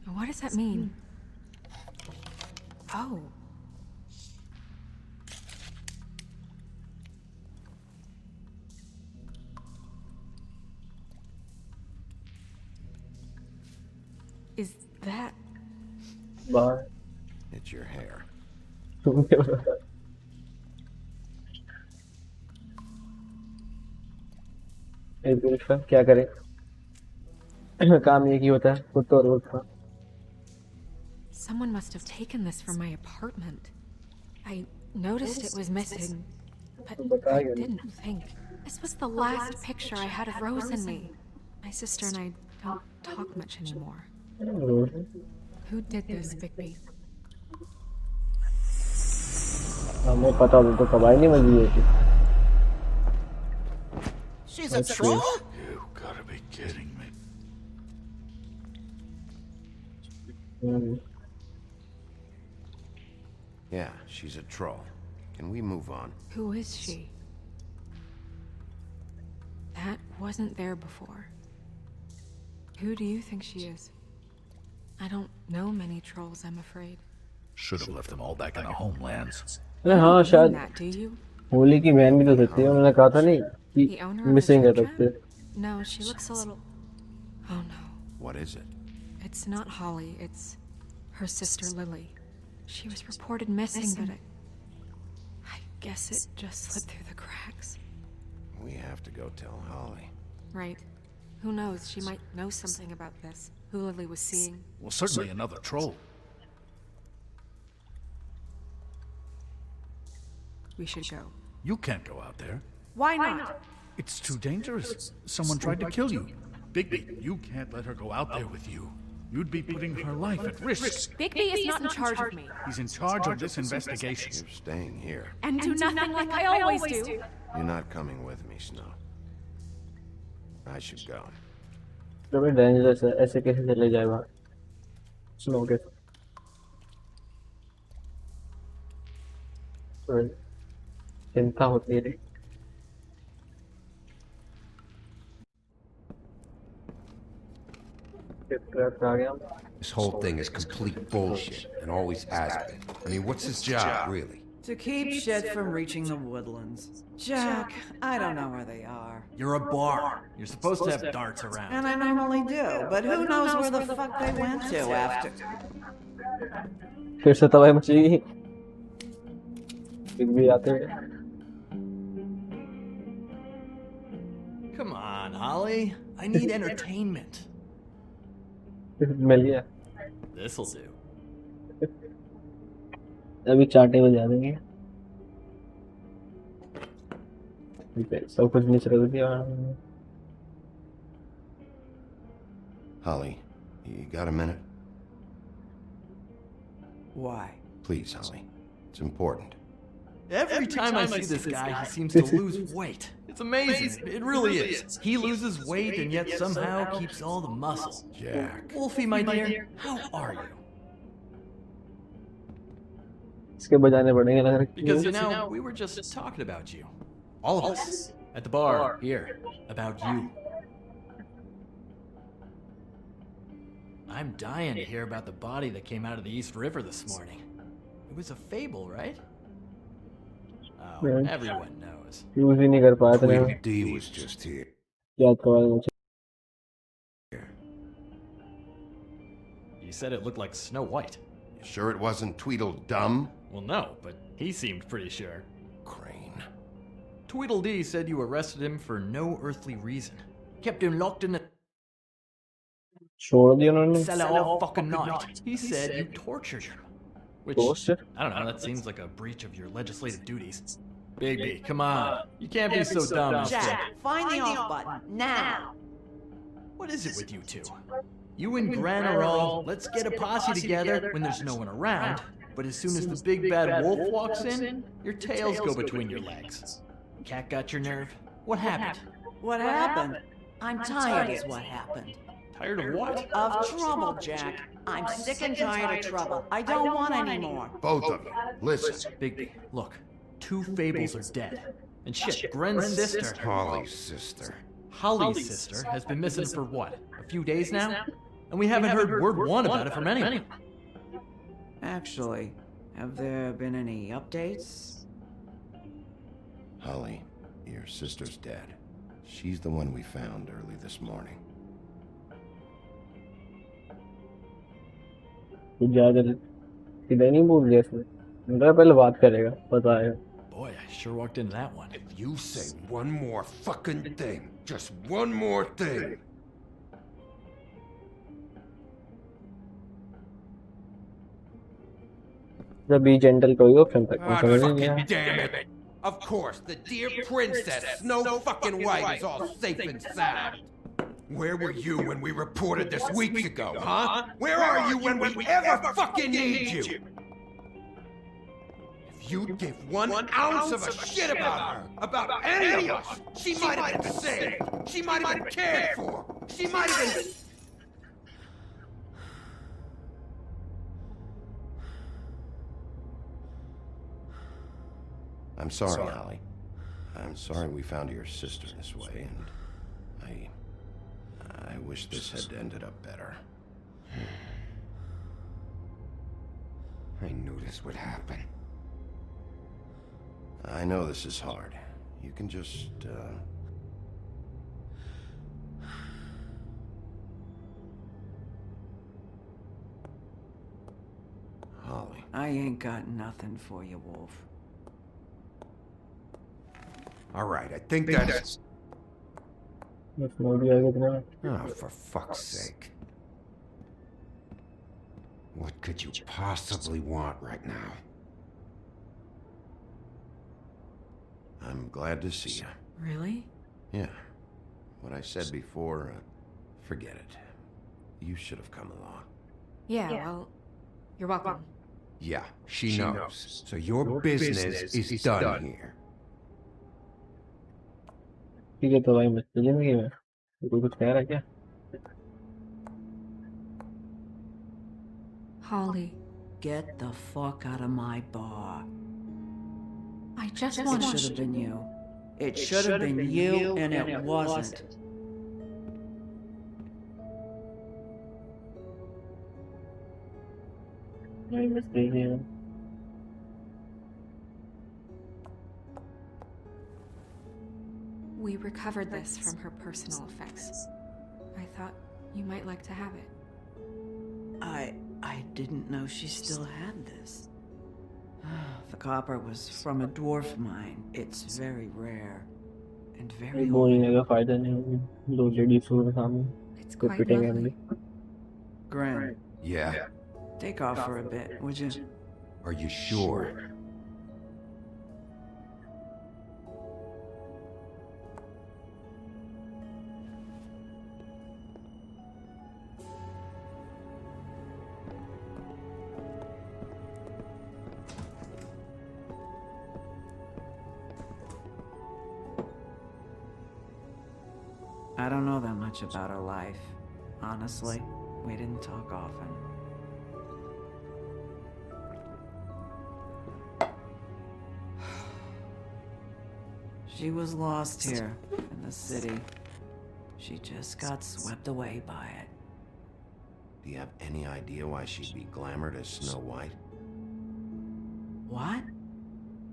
D: What does that mean? Oh. Is that...
A: Bye.
B: It's your hair.
A: क्या करें? काम ये की होता है खुद तो रोज का।
D: Someone must have taken this from my apartment. I noticed it was missing, but I didn't think. This was the last picture I had of Rose and me. My sister and I don't talk much anymore. Who did this, Bigby?
A: हमें पता तो तबाही नहीं मची है।
L: She's a troll?
G: You gotta be kidding me.
B: Yeah, she's a troll. Can we move on?
D: Who is she? That wasn't there before. Who do you think she is? I don't know many trolls, I'm afraid.
G: Should have left them all back in their homelands.
A: अरे हाँ
D: Mean
A: शायद
D: that, do you?
A: Holi की बहन भी तो सकती है, उन्होंने कहा था नहीं
D: The
A: कि
D: owner of the
A: मिसिंग है
D: food
A: तब से।
D: truck? No, she looks a little... Oh no.
B: What is it?
D: It's not Holly, it's her sister Lily. She was reported missing, but I guess it just slipped through the cracks.
B: We have to go tell Holly.
D: Right. Who knows, she might know something about this. Who Lily was seeing.
G: Well, certainly another troll.
D: We should go.
G: You can't go out there.
D: Why not?
G: It's too dangerous. Someone tried to kill you. Bigby, you can't let her go out there with you. You'd be putting her life at risk.
D: Bigby is not in charge of me.
G: He's in charge of this investigation.
B: You're staying here.
D: And do nothing like I always do.
B: You're not coming with me, Snow. I should go.
A: तो भी dangerous है, ऐसे कैसे चले जाए बाहर snow के साथ। चिंता होती है। आ गया।
M: This whole thing is complete bullshit, and always has been. I mean, what's his job, really?
H: To keep shit from reaching the woodlands. Jack, I don't know where they are.
F: You're a bar. You're supposed to have darts around.
H: And I normally do, but who knows where the fuck they went to after.
A: फिर से तबाही मचेगी। Big भी आते हैं।
F: Come on, Holly. I need entertainment.
A: मिल गया।
F: This'll do.
A: अभी चाटे बजा देंगे। सब कुछ नीचे रख दिया।
B: Holly, you got a minute?
H: Why?
B: Please, Holly. It's important.
F: Every time I see this guy, he seems to lose weight. It's amazing. It really is. He loses weight and yet somehow keeps all the muscle.
B: Jack.
F: Wolfie, my dear, how are you?
A: इसके बजाने पड़ेंगे लग रहा है।
F: Because, you know, we were just talking about you. All of us. At the bar, here. About you. I'm dying to hear about the body that came out of the East River this morning. It was a fable, right? Oh, everyone knows.
A: Use ही नहीं कर पाया था।
B: PUIBG was just here.
A: याद करवा मुझे।
F: You said it looked like Snow White.
B: You sure it wasn't Tweedledum?
F: Well, no, but he seemed pretty sure.
B: Crane.
F: Tweedledee said you arrested him for no earthly reason. Kept him locked in a
A: छोड़ दिया उन्होंने।
F: cellar all fucking night. He said you tortured him. Which,
A: Torture?
F: I don't know, that seems like a breach of your legislative duties. Bigby, come on. You can't be so dumb.
H: Jack, find the off button, now!
F: What is it with you two? You and Gran are all, let's get a posse together when there's no one around. But as soon as the big bad wolf walks in, your tails go between your legs. Cat got your nerve? What happened?
H: What happened? I'm tired is what happened.
F: Tired of what?
H: Of trouble, Jack. I'm sick and tired of trouble. I don't want any more.
B: Both of you, listen.
F: Bigby, look. 2 fables are dead. And shit, Gren's sister...
B: Holly's sister.
F: Holly's sister has been missing for what? A few days now? And we haven't heard word one about it from anyone.
H: Actually, have there been any updates?
B: Holly, your sister's dead. She's the one we found early this morning.
A: कुछ ज्यादा इधर नहीं बोल दिया इसने। मुझे पहले बात करेगा, पता है।
F: Boy, I sure walked into that one.
M: If you say one more fucking thing, just one more thing,
A: The be gentle कोई ऑप्शन तक मैं
M: God
A: समझ नहीं
M: fucking
A: आया.
M: damn it! Of course, the dear princess Snow fucking White is all safe and sound. Where were you when we reported this weeks ago, huh? Where are you when we ever fucking need you? If you'd give 1 ounce of a shit about her, about any of us, she might have been saved. She might have been cared for. She might have been...
B: I'm sorry, Holly. I'm sorry we found your sister this way, and I wish this had ended up better.
M: I knew this would happen.
B: I know this is hard. You can just, Holly.
H: I ain't got nothing for you, Wolf.
M: All right, I think that's...
A: बस मोड़ भी आगे इतना.
M: Oh, for fuck's sake. What could you possibly want right now?
B: I'm glad to see you.
D: Really?
B: Yeah. What I said before, forget it. You should have come along.
D: Yeah, well, you're welcome.
M: Yeah, she knows. So your business is done here.
A: ठीक है तो भाई मुझसे जिंदगी में कोई कुछ कह रहा है क्या?
D: Holly,
H: Get the fuck out of my bar.
D: I just
H: It
D: want
H: should have been you. It should have been you, and it wasn't.
A: नहीं बस देखिए.
D: We recovered this from her personal effects. I thought you might like to have it.
H: I didn't know she still had this. The copper was from a dwarf mine. It's very rare. And very
A: बोलने का फायदा नहीं होगा. दो ladies हो सामने.
D: It's
A: तो
D: quite
A: पिटेंगे हम
D: lovely.
A: भी.
H: Graham,
M: Yeah?
H: take off for a bit, would you?
M: Are you sure?
H: I don't know that much about her life. Honestly, we didn't talk often. She was lost here in the city. She just got swept away by it.
B: Do you have any idea why she'd be glamored as Snow White?
H: What?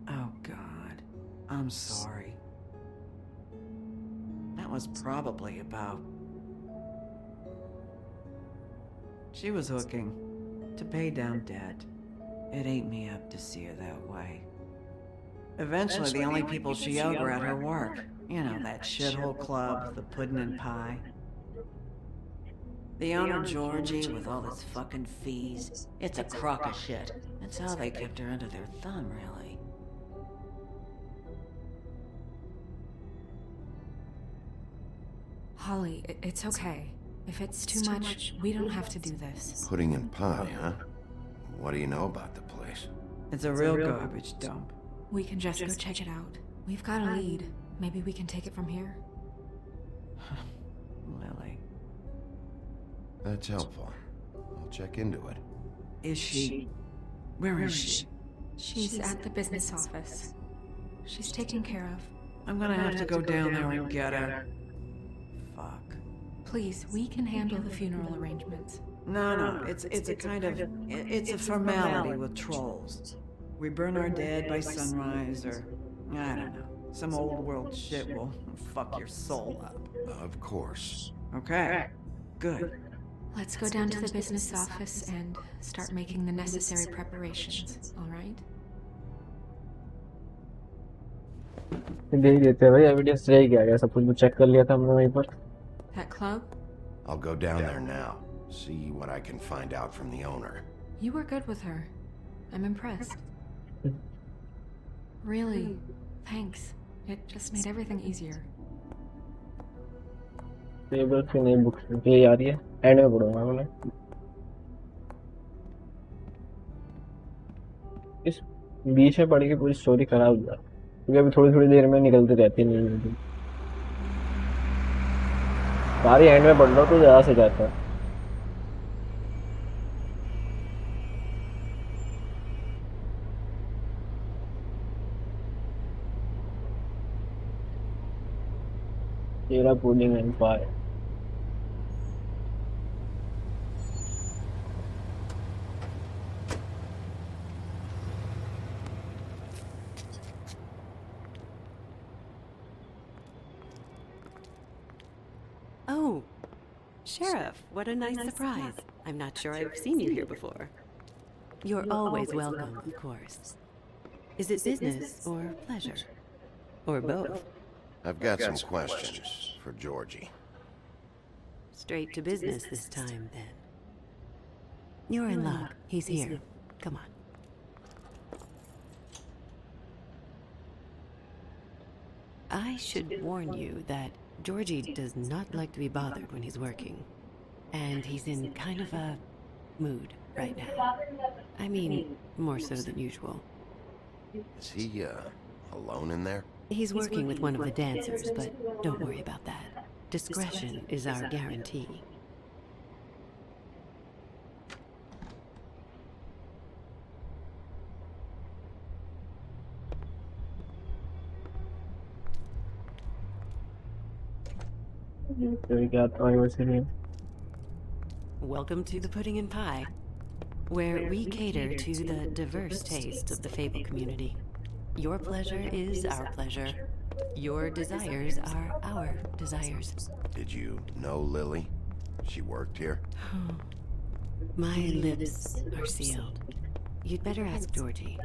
H: Oh, God. I'm sorry. That was probably about... She was hooking to pay down debt. It ate me up to see her that way. Eventually, the only people she owed were at her work. You know, that shithole club, the Puddin' and Pie. The owner, Georgie, with all his fucking fees. It's a crock of shit. That's how they kept her under their thumb, really.
D: Holly, it's okay. If it's too much, we don't have to do this.
B: Pudding and pie, huh? What do you know about the place?
H: It's a real garbage dump.
D: We can just go check it out. We've got a lead. Maybe we can take it from here.
H: Lily.
B: That's helpful. I'll check into it.
H: Is she... Where is she?
D: She's at the business office. She's taken care of.
H: I'm gonna have to go down there and get her. Fuck.
D: Please, we can handle the funeral arrangements.
H: No, it's a kind of... It's a formality with trolls. We burn our dead by sunrise, or... I don't know. Some old world shit will fuck your soul up.
B: Of course.
H: Okay. Good.
D: Let's go down to the business office and start making the necessary preparations, all right?
A: दे देते हैं भाई. Evidence रह गया सब कुछ check कर लिया था हमने वहीं पर.
D: That club?
B: I'll go down there now. See what I can find out from the owner.
D: You were good with her. I'm impressed. Really, thanks. It just made everything easier.
A: Table से नई books ये आ रही है, and में पढ़ूंगा मैं। इस बीच में पढ़ के पूरी स्टोरी खराब हो जाती है, क्योंकि अभी थोड़ी थोड़ी देर में निकलती रहती है न्यूज़। सारी एंड में पढ़ लो तो ज़्यादा से जाता है। तेरा pudding and pi.
N: Oh, Sheriff, what a nice surprise. I'm not sure I've seen you here before. You're always welcome, of course. Is it business or pleasure? Or both?
B: I've got some questions for Georgie.
N: Straight to business this time, then. You're in luck. He's here. Come on. I should warn you that Georgie does not like to be bothered when he's working. And he's in kind of a mood right now. I mean, more so than usual.
B: Is he, alone in there?
N: He's working with one of the dancers, but don't worry about that. Discretion is our guarantee. Welcome to the Pudding and Pie, where we cater to the diverse tastes of the Fable community. Your pleasure is our pleasure. Your desires are our desires.
B: Did you know Lily? She worked here?
N: My lips are sealed. You'd better ask Georgie.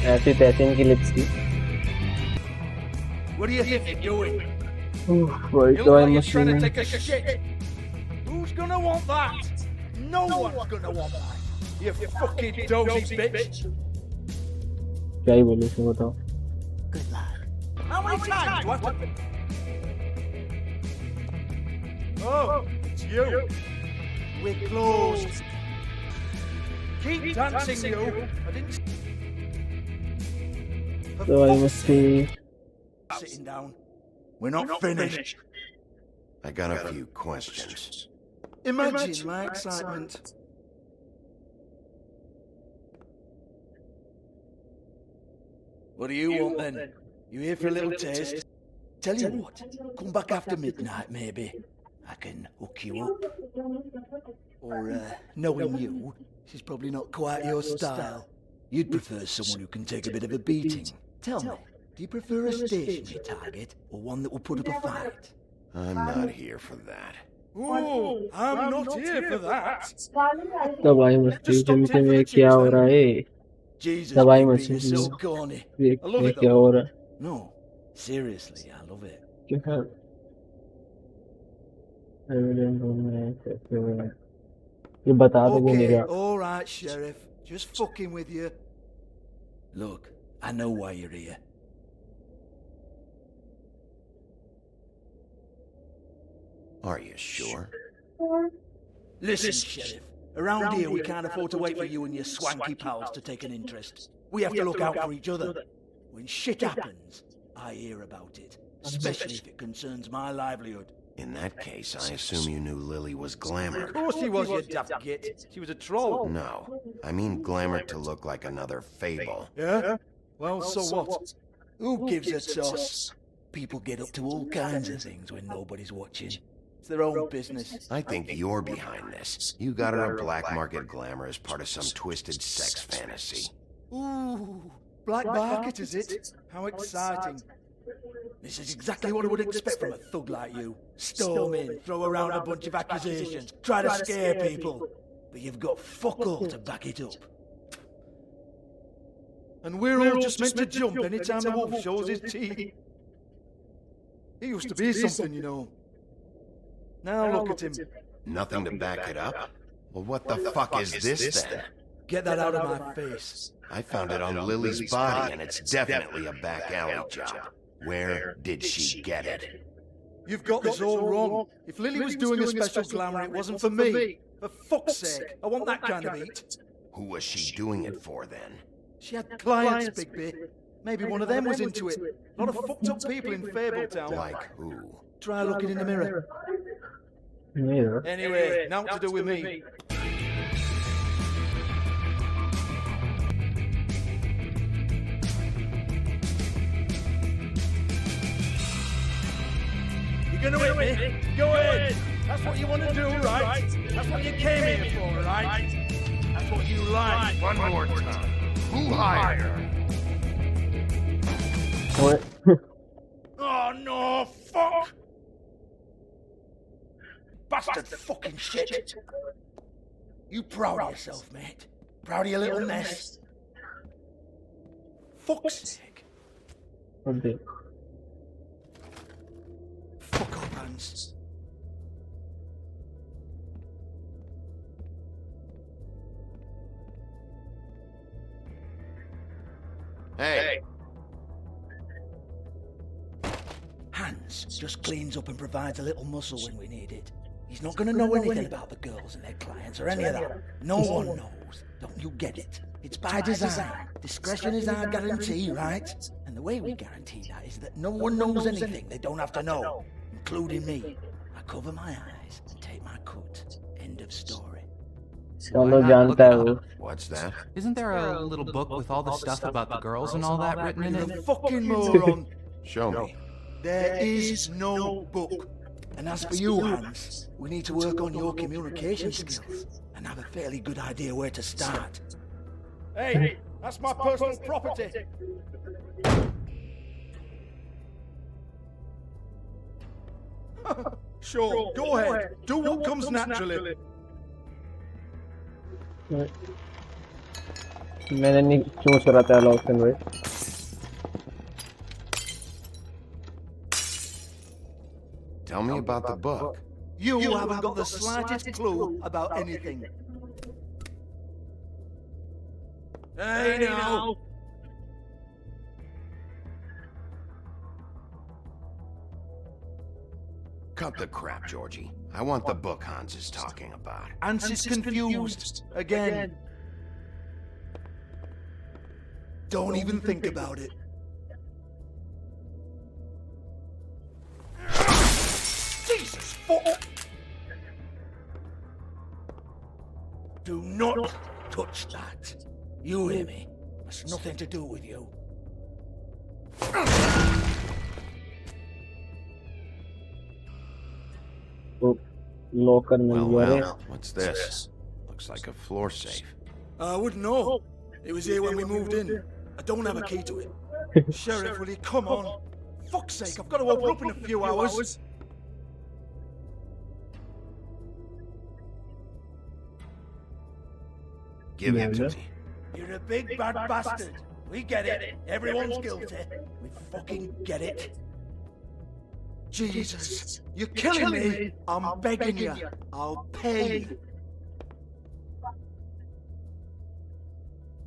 A: ऐसी तैसी इनकी lips की।
M: What do you think you're doing?
A: वही
M: You
A: तो
M: look
A: है
M: like you're
A: machine
M: trying to
A: में।
M: take a shit. Who's gonna want that? No one's gonna want that. You fucking dozy bitch.
A: क्या ही बोलूं इसमें बताओ।
N: Good luck.
M: How many times do I have to... Oh, it's you. We're closed. Keep dancing, you. I didn't...
A: तो आई मस्ती।
M: Sitting down. We're not finished.
B: I got a few questions.
M: Imagine my excitement. What do you want then? You here for a little taste? Tell you what, come back after midnight maybe. I can hook you up. Or, knowing you, she's probably not quite your style. You'd prefer someone who can take a bit of a beating. Tell me, do you prefer a stationary target or one that will put up a fight?
B: I'm not here for that.
M: Oh, I'm not here for that.
A: तब आई मस्ती जिनके में क्या हो रहा है?
M: Jesus,
A: तब आई
M: baby,
A: मस्ती
M: you're so corny.
A: देख
M: I love
A: में
M: it
A: क्या हो रहा है?
M: No, seriously, I love it.
A: क्या? एविडेंस में कैसे हो रहा है? ये बता दो
M: Okay,
A: मेरा।
M: all right, Sheriff. Just fucking with you. Look, I know why you're here.
B: Are you sure?
M: Listen, Sheriff. Around here, we can't afford to wait for you and your swanky pals to take an interest. We have to look out for each other. When shit happens, I hear about it. Especially if it concerns my livelihood.
B: In that case, I assume you knew Lily was glamored.
M: Of course she was, you daft git. She was a troll.
B: No, I mean glamored to look like another Fable.
M: Yeah? Well, so what? Who gives a toss? People get up to all kinds of things when nobody's watching. It's their own business.
B: I think you're behind this. You got her a black market glamour as part of some twisted sex fantasy.
M: Ooh, black market is it? How exciting. This is exactly what I would expect from a thug like you. Storm in, throw around a bunch of accusations, try to scare people. But you've got fuck all to back it up. And we're all just meant to jump anytime the wolf shows his teeth. He used to be something, you know. Now look at him.
B: Nothing to back it up? Well, what the fuck is this then?
G: Get that out of my face.
B: I found it on Lily's body, and it's definitely a back alley job. Where did she get it?
G: You've got this all wrong. If Lily was doing a special glamour, it wasn't for me. For fuck's sake, I want that kind of heat.
B: Who was she doing it for then?
G: She had clients, Bigby. Maybe one of them was into it. A lot of fucked up people in Fabletown.
B: Like who?
G: Try looking in the mirror.
A: Mirror.
G: Anyway, now what to do with me? You're gonna hit me? Go ahead. That's what you want to do, right? That's what you came here for, right? That's what you like.
I: One more time. Who hired her?
A: What?
G: Oh no, fuck! Bastard fucking shit! You proud of yourself, mate? Proud of your little mess? Fuck's sake.
A: Okay.
G: Fuck off, Hans.
B: Hey!
G: Hans just cleans up and provides a little muscle when we need it. He's not gonna know anything about the girls and their clients or any of that. No one knows. Don't you get it? It's by design. Discretion is our guarantee, right? And the way we guarantee that is that no one knows anything they don't have to know, including me. I cover my eyes and take my cut. End of story.
A: चलो जानता है वो.
B: What's that?
O: Isn't there a little book with all the stuff about the girls and all that written in it?
G: You fucking moron!
B: Show me.
G: There is no book. And as for you, Hans, we need to work on your communication skills and have a fairly good idea where to start. Hey, that's my personal property. Sure, go ahead. Do what comes naturally.
A: मैंने नहीं choose करा था option भाई.
B: Tell me about the book.
G: You haven't got the slightest clue about anything. Hey, now.
B: Cut the crap, Georgie. I want the book Hans is talking about.
G: Hans is confused. Again. Don't even think about it. Jesus fuck! Do not touch that. You hear me? It's nothing to do with you.
A: Locker में
B: Well, what's this? Looks like a floor safe.
G: I wouldn't know. It was here when we moved in. I don't have a key to it. Sheriff, will you come on? Fuck's sake, I've got to open up in a few hours.
B: Give him to me.
G: You're a big bad bastard. We get it. Everyone's guilty. We fucking get it. Jesus, you're killing me. I'm begging you. I'll pay.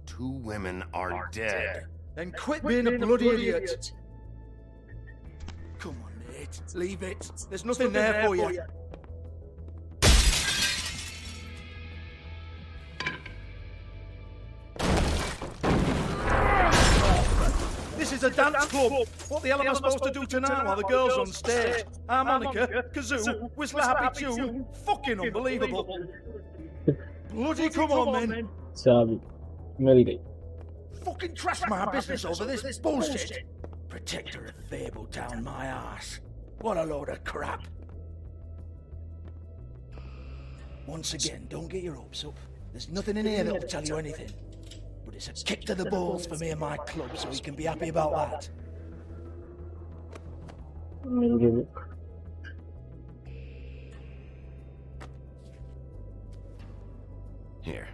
B: 2 women are dead.
G: Then quit being a bloody idiot. Come on, mate. Leave it. There's nothing there for you. This is a dance club. What the hell am I supposed to do tonight while the girls on stage? Harmonica, kazoo, whistle a happy tune. Fucking unbelievable. Bloody come on, men.
A: चाबी मिल गई.
G: Fucking trash my business over this bullshit. Protector of Fabletown, my ass. What a load of crap. Once again, don't get your hopes up. There's nothing in here that'll tell you anything. But it's a kick to the balls for me and my club, so we can be happy about that.
A: मिल गई.
B: Here,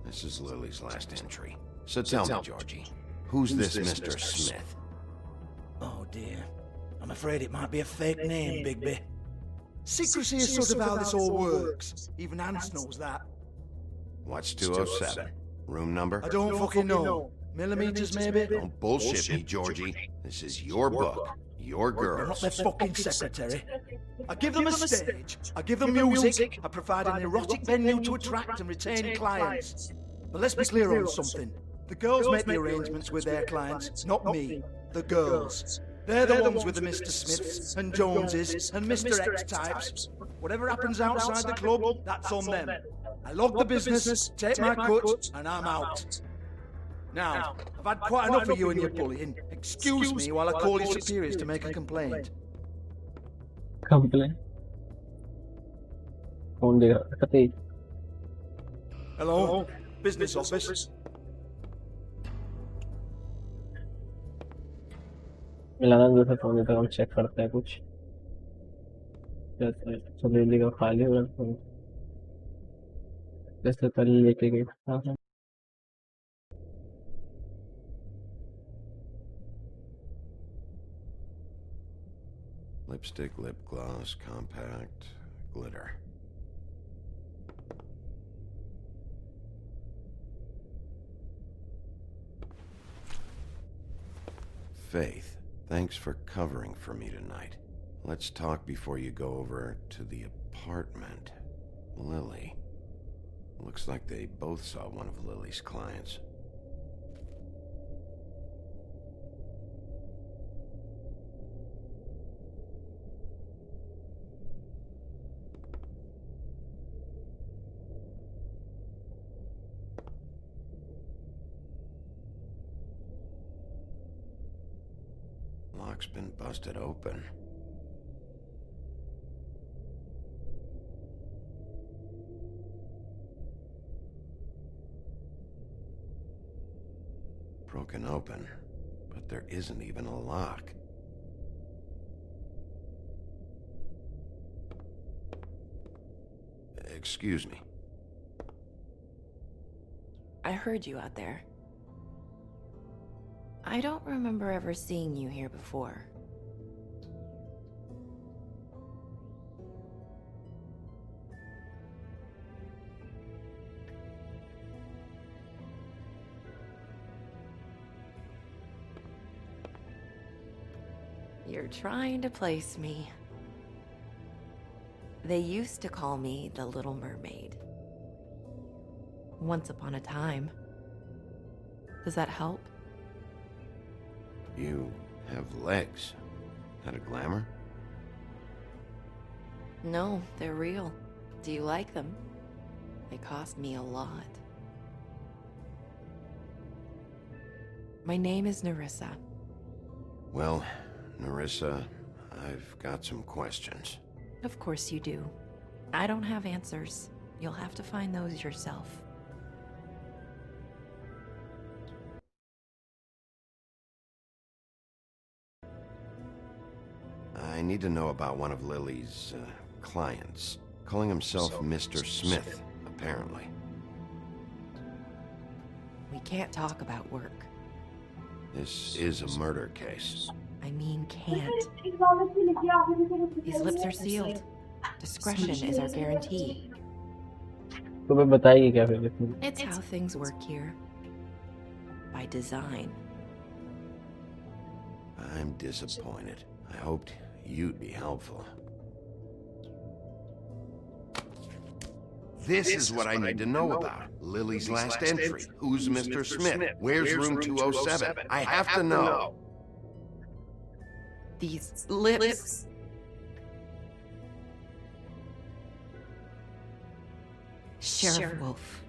B: this is Lily's last entry. So tell me, Georgie, who's this Mr. Smith?
G: Oh dear. I'm afraid it might be a fake name, Bigby. Secrecy is sort of how this all works. Even Hans knows that.
B: What's 207? Room number?
P: I don't fucking know. Millimeters, maybe?
B: Don't bullshit me, Georgie. This is your book. Your
P: I'm not
B: girls.
P: their fucking secretary. I give them a stage, I give them music, I provide an erotic venue to attract and retain clients. But let's be clear on something. The girls make the arrangements with their clients, not me. The girls. They're the ones with the Mr. Smiths and Joneses and Mr. X types. Whatever happens outside the club, that's on them. I log the business, take my cut, and I'm out. Now, I've had quite enough of you and your bullying. Excuse me while I call your superiors to make a complaint.
A: Complaint? Phone dega. Kati.
P: Hello? Business office?
A: मिलाना दूसरा phone देता हम check करते हैं कुछ सब रेली का खाली हो रहा है जैसे कल लेके गए हाँ हाँ
B: Lipstick, lip gloss, compact, glitter. Faith, thanks for covering for me tonight. Let's talk before you go over to the apartment. Lily. Looks like they both saw one of Lily's clients. Lock's been busted open. Broken open, but there isn't even a lock. Excuse me.
Q: I heard you out there. I don't remember ever seeing you here before. You're trying to place me. They used to call me the Little Mermaid. Once upon a time. Does that help?
B: You have legs. That a glamour?
Q: No, they're real. Do you like them? They cost me a lot. My name is Nerissa.
B: Well, Nerissa, I've got some questions.
Q: Of course you do. I don't have answers. You'll have to find those yourself.
B: I need to know about one of Lily's clients, calling himself Mr. Smith, apparently.
Q: We can't talk about work.
B: This is a murder case.
Q: I mean can't. These lips are sealed. Discretion is our guarantee.
A: तो मैं बताइए क्या फिर इसमें?
Q: It's how things work here. By design.
B: I'm disappointed. I hoped you'd be helpful. This is what I need to know about. Lily's last entry. Who's Mr. Smith? Where's room 207? I have to know.
Q: These lips. Sheriff Wolf,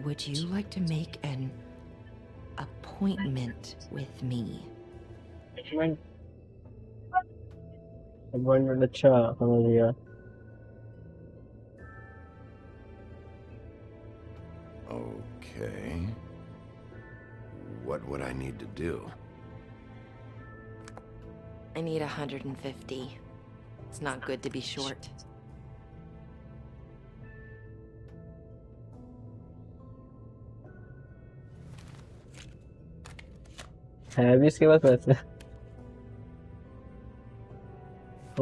Q: would you like to make an appointment with me?
A: Appointment अच्छा समझ गया.
B: Okay. What would I need to do?
Q: I need 150. It's not good to be short.
A: है भी इसके पास पैसे.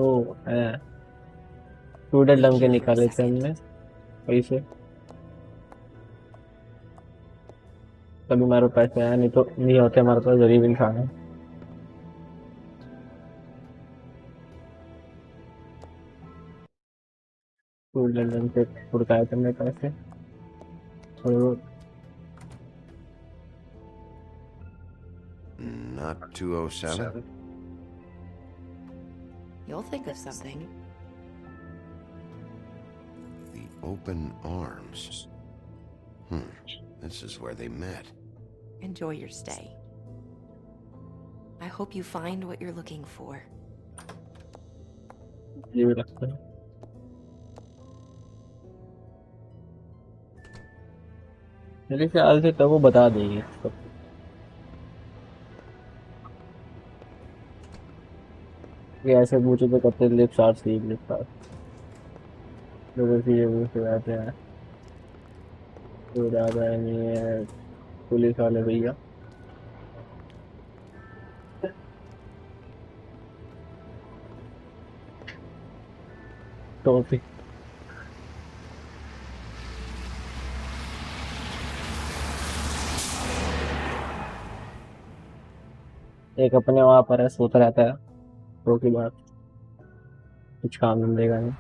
A: ओ है. Student lump के निकाले थे हमने पैसे. कभी हमारे पास पैसे आया नहीं तो नहीं होते, हमारे पास गरीब इंसान है। फूड लंदन से फुड़काए तुमने पैसे और
B: Not 207?
N: You'll think of something.
B: The Open Arms. This is where they met.
Q: Enjoy your stay. I hope you find what you're looking for.
A: ये भी लगता है। मेरे ख्याल से तब वो बता देगी इसको। ये ऐसे पूछे तो कब तक लिप्स आर सी लिप्स आर लोगों से ये पूछते रहते हैं तो ज़्यादा नहीं है पुलिस वाले भैया। तो फिर एक अपने वहाँ पर है, सोता रहता है तो की बात, कुछ काम धंधे का नहीं।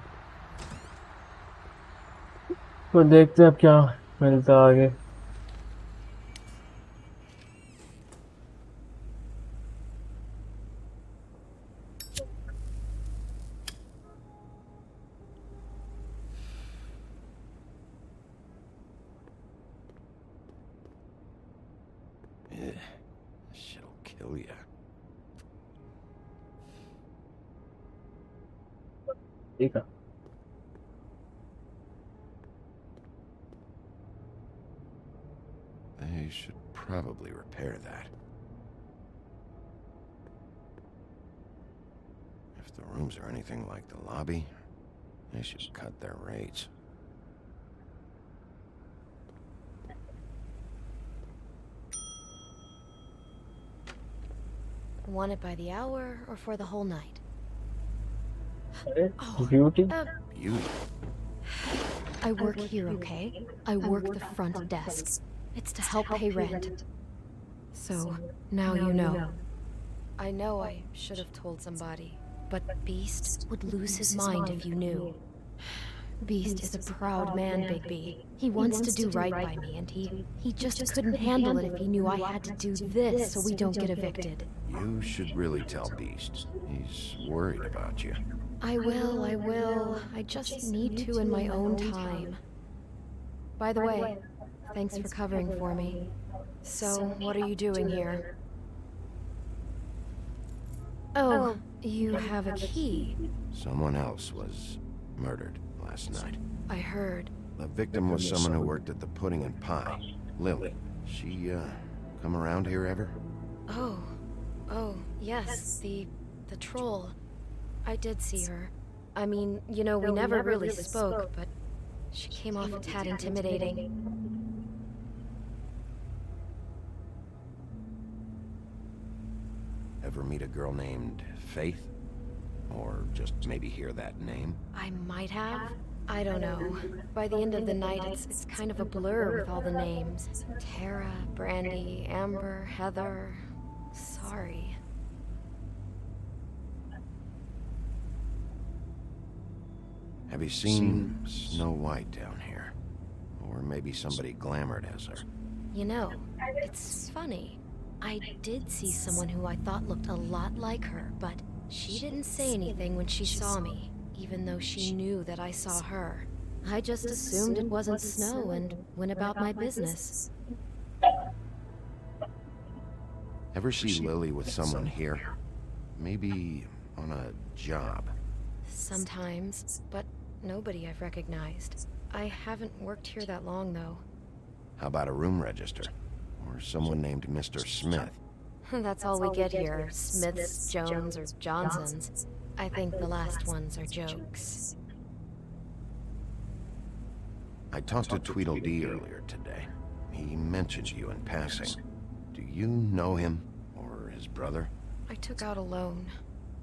A: तो देखते हैं अब क्या मिलता है आगे।
B: Shit'll kill ya.
A: ठीक है।
B: They should probably repair that. If the rooms are anything like the lobby, they should cut their rates.
E: Want it by the hour or for the whole night?
A: Beauty?
B: Beauty?
E: I work here, okay? I work the front desk. It's to help pay rent. So, now you know. I know I should have told somebody, but Beast would lose his mind if you knew. Beast is a proud man, Bigby. He wants to do right by me, and he just couldn't handle it if he knew I had to do this so we don't get evicted.
B: You should really tell Beast. He's worried about you.
E: I will. I just need to in my own time. By the way, thanks for covering for me. So, what are you doing here? Oh, you have a key.
B: Someone else was murdered last night.
E: I heard.
B: The victim was someone who worked at the Pudding and Pie. Lily. She, come around here ever?
E: Oh, yes, the troll. I did see her. I mean, you know, we never really spoke, but she came off a tad intimidating.
B: Ever meet a girl named Faith? Or just maybe hear that name?
E: I might have. I don't know. By the end of the night, it's kind of a blur with all the names. Tara, Brandy, Amber, Heather. Sorry.
B: Have you seen Snow White down here? Or maybe somebody glamored as her?
E: You know, it's funny. I did see someone who I thought looked a lot like her, but she didn't say anything when she saw me, even though she knew that I saw her. I just assumed it wasn't Snow and went about my business.
B: Ever see Lily with someone here? Maybe on a job?
E: Sometimes, but nobody I've recognized. I haven't worked here that long, though.
B: How about a room register? Or someone named Mr. Smith?
E: That's all we get here, Smiths, Jones, or Johnsons. I think the last ones are jokes.
B: I talked to Tweedledee earlier today. He mentioned you in passing. Do you know him? Or his brother?
E: I took out a loan.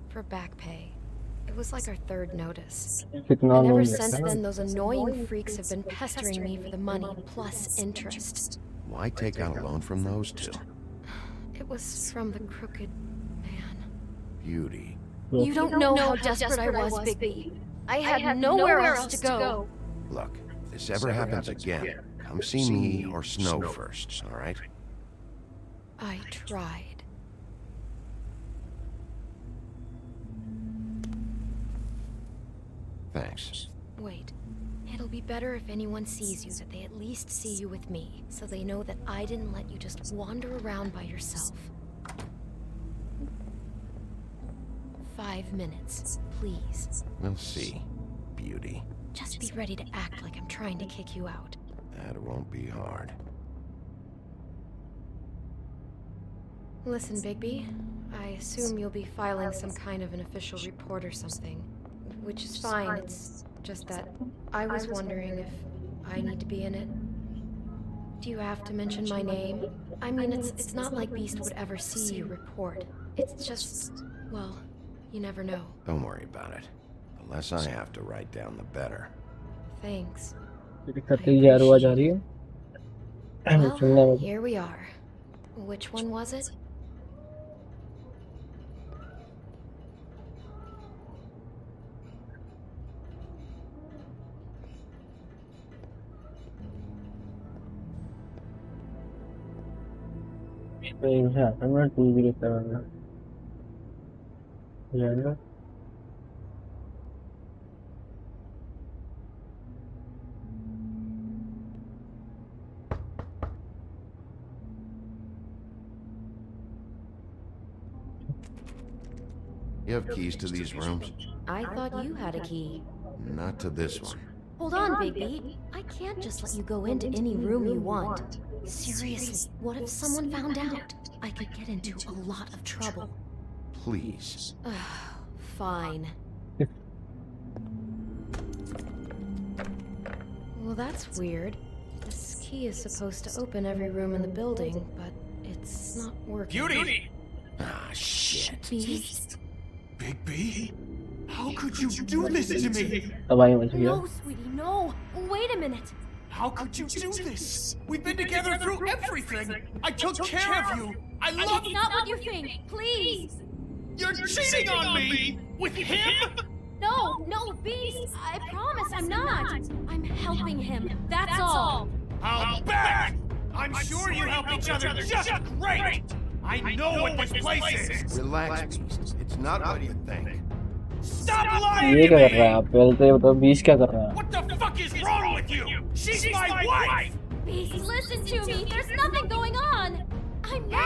E: For back pay. It was like our third notice. And
A: कितना
E: ever
A: loan
E: since
A: देता है?
E: then, those annoying freaks have been pestering me for the money, plus interest.
B: Why take out a loan from those two?
E: It was from the crooked man.
B: Beauty.
E: You don't know how desperate I was, Bigby. I had nowhere else to go.
B: Look, if this ever happens again, come see me or Snow first, all right?
E: I tried.
B: Thanks.
E: Wait. It'll be better if anyone sees you that they at least see you with me, so they know that I didn't let you just wander around by yourself. 5 minutes, please.
B: We'll see, Beauty.
E: Just be ready to act like I'm trying to kick you out.
B: That won't be hard.
E: Listen, Bigby, I assume you'll be filing some kind of an official report or something. Which is fine, it's just that I was wondering if I need to be in it. Do you have to mention my name? I mean, it's not like Beast would ever see your report. It's just, well, you never know.
B: Don't worry about it. The less I have to write down, the better.
E: Thanks.
A: Well,
E: here we are. Which one was it?
A: I'm not TV seven. Yeah.
B: You have keys to these rooms?
E: I thought you had a key.
B: Not to this one.
E: Hold on, Bigby. I can't just let you go into any room you want. Seriously, what if someone found out? I could get into a lot of trouble.
B: Please.
E: Fine. Well, that's weird. This key is supposed to open every room in the building, but it's not working.
F: Beauty!
B: Ah, shit.
E: Beast?
F: Bigby? How could you do this to me?
J: No, sweetie, no. Wait a minute.
F: How could you do this? We've been together through everything. I took care of you. I love
J: It's
F: you.
J: not what you think. Please.
F: You're cheating on me with him?
J: No, Beast. I promise I'm not. I'm helping him. That's all.
F: I'll bet! I'm sure you help each other just great! I know what this place is!
B: Relax, Beast. It's not what you think.
F: Stop lying
A: ये
F: to
A: क्या कर रहा है
F: me!
A: आप? पहले तो ये बताओ 20 क्या कर रहा है?
F: What the fuck is wrong with you? She's my wife!
J: Beast, listen to me. There's nothing going on. I'm not.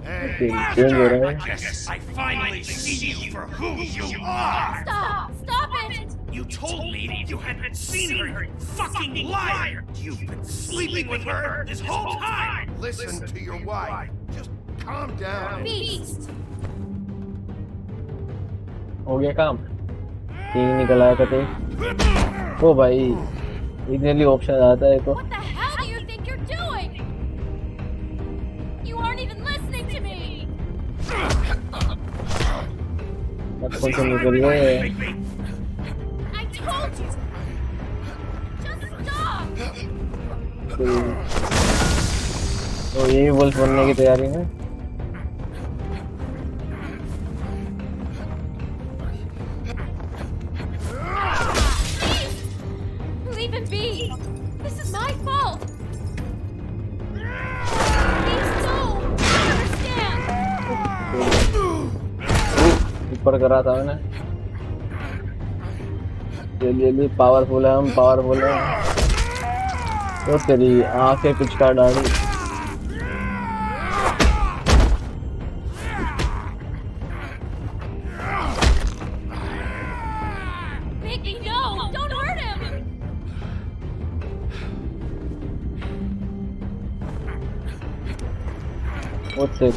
F: Hey,
A: change हो रहा
F: I
A: है.
F: guess I finally see you for who you are!
J: Stop it.
F: You told me you hadn't seen her, you fucking liar! You've been sleeping with her this whole time!
B: Listen to your wife. Just calm down.
J: Beast.
A: हो गया काम. तीन निकल आया कते. ओ भाई, इधरली option आता है तो.
J: What the hell do you think you're doing? You aren't even listening to me.
A: कौन से निकल गए?
J: I told you. Just stop.
A: तो ये वुल्फ बनने की तैयारी में.
J: Leave him be. This is my fault. Beast, no. I understand.
A: ऊपर करा था मैंने. जल्दी पावरफुल है हम, पावरफुल है. तो तेरी आंखें कुछ का डाली.
J: Mickey, no. Don't hurt him.
A: What's it?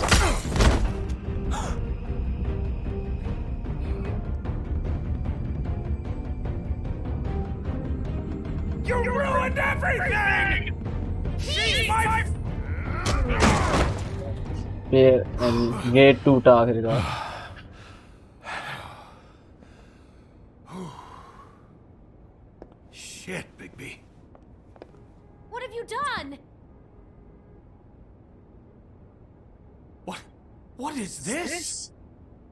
F: You ruined everything! She's my...
A: फिर गेट टूटा आखिरकार.
F: Shit, Bigby.
J: What have you done?
F: What is this?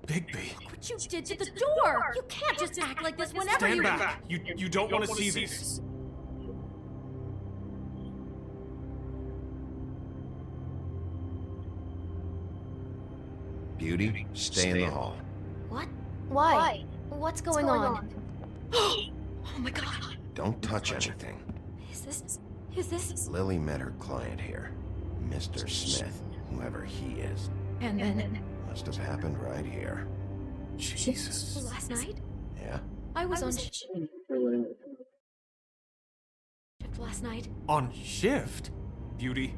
F: Bigby.
J: Look what you did to the door! You can't just act like this whenever
F: Stand
J: you-
F: back. You don't want to see this.
B: Beauty, stay in the hall.
E: What? Why? What's going on?
J: Oh my god.
B: Don't touch anything.
E: Is this?
B: Lily met her client here, Mr. Smith, whoever he is.
E: And then?
B: Must have happened right here.
F: Jesus.
E: Last night?
B: Yeah?
E: I was on shift last night.
F: On shift? Beauty,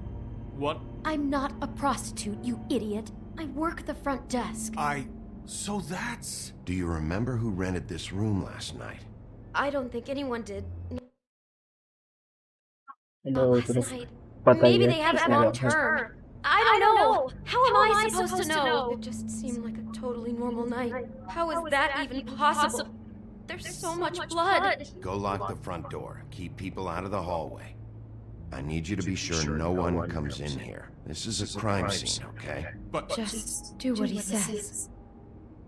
F: what?
E: I'm not a prostitute, you idiot. I work the front desk.
F: So that's...
B: Do you remember who rented this room last night?
E: I don't think anyone did.
A: Last
E: night. Maybe they have it long term. I don't know. How am I supposed to know? It just seemed like a totally normal night. How is that even possible? There's so much blood.
B: Go lock the front door. Keep people out of the hallway. I need you to be sure no one comes in here. This is a crime scene, okay?
F: But
E: just do what he says.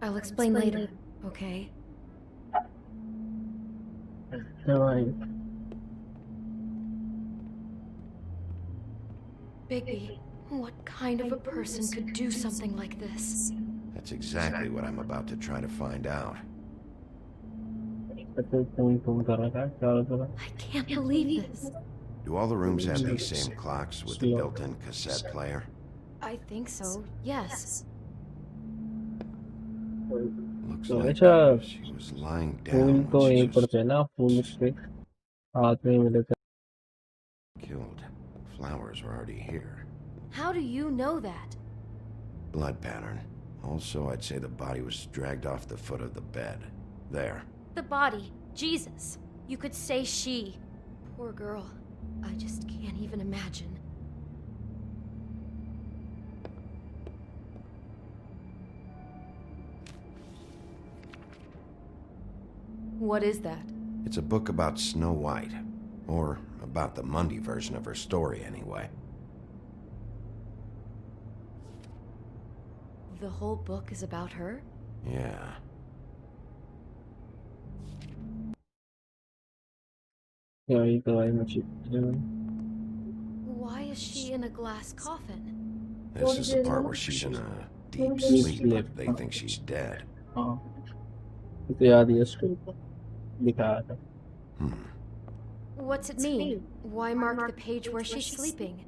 E: I'll explain later, okay? Bigby, what kind of a person could do something like this?
B: That's exactly what I'm about to try to find out.
E: I can't believe this.
B: Do all the rooms have these same clocks with the built-in cassette player?
E: I think so, yes.
B: Looks
A: तो
B: like
A: अच्छा
B: she was lying
A: fool
B: down
A: तो
B: when she
A: यहीं पर
B: was
A: थे ना फूल उसके हाथ में मिले थे
B: killed. Flowers were already here.
E: How do you know that?
B: Blood pattern. Also, I'd say the body was dragged off the foot of the bed. There.
E: The body. Jesus. You could say she. Poor girl. I just can't even imagine. What is that?
B: It's a book about Snow White. Or about the Mundy version of her story, anyway.
E: The whole book is about her?
B: Yeah.
E: Why is she in a glass coffin?
B: This is the part where she's in a deep sleep, but they think she's dead.
A: हाँ तो याद है इसको दिखाया था
E: What's it mean? Why mark the page where she's sleeping?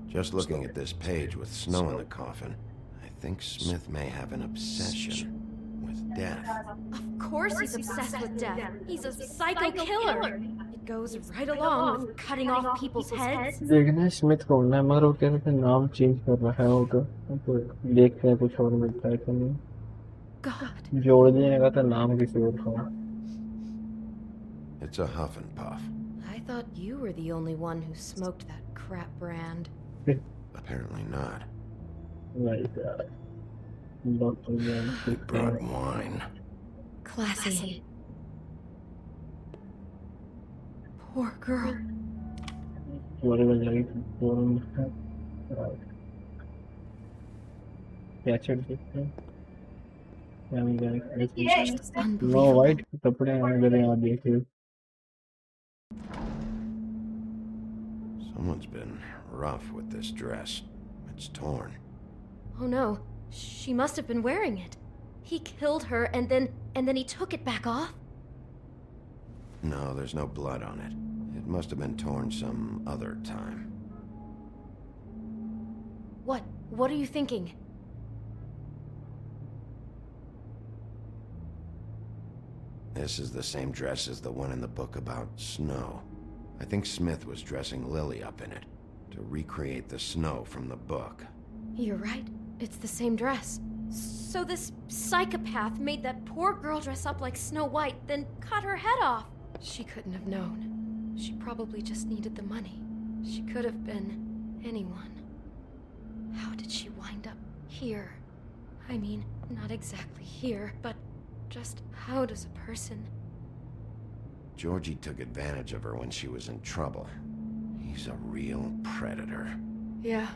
B: Just looking at this page with snow in the coffin, I think Smith may have an obsession with death.
E: Of course he's obsessed with death. He's a psycho killer. It goes right along with cutting off people's heads.
A: देखना है Smith कौन है मगर वो कह रहे थे नाम चेंज कर रहा है वो तो देखते हैं कुछ और मिलता है कि नहीं
E: God.
A: जोड़ देने का था नाम किसी और का
B: It's a huff and puff.
E: I thought you were the only one who smoked that crap brand.
B: Apparently not.
A: Right.
B: They brought wine.
E: Classy. Poor girl.
A: Whatever like catch it. No white कपड़े हैं मेरे यहाँ देखिए.
B: Someone's been rough with this dress. It's torn.
E: Oh no, she must have been wearing it. He killed her and then he took it back off?
B: No, there's no blood on it. It must have been torn some other time.
E: What are you thinking?
B: This is the same dress as the one in the book about snow. I think Smith was dressing Lily up in it to recreate the snow from the book.
E: You're right. It's the same dress. So this psychopath made that poor girl dress up like Snow White, then cut her head off. She couldn't have known. She probably just needed the money. She could have been anyone. How did she wind up here? I mean, not exactly here, but just how does a person...
B: Georgie took advantage of her when she was in trouble. He's a real predator.
E: Yeah.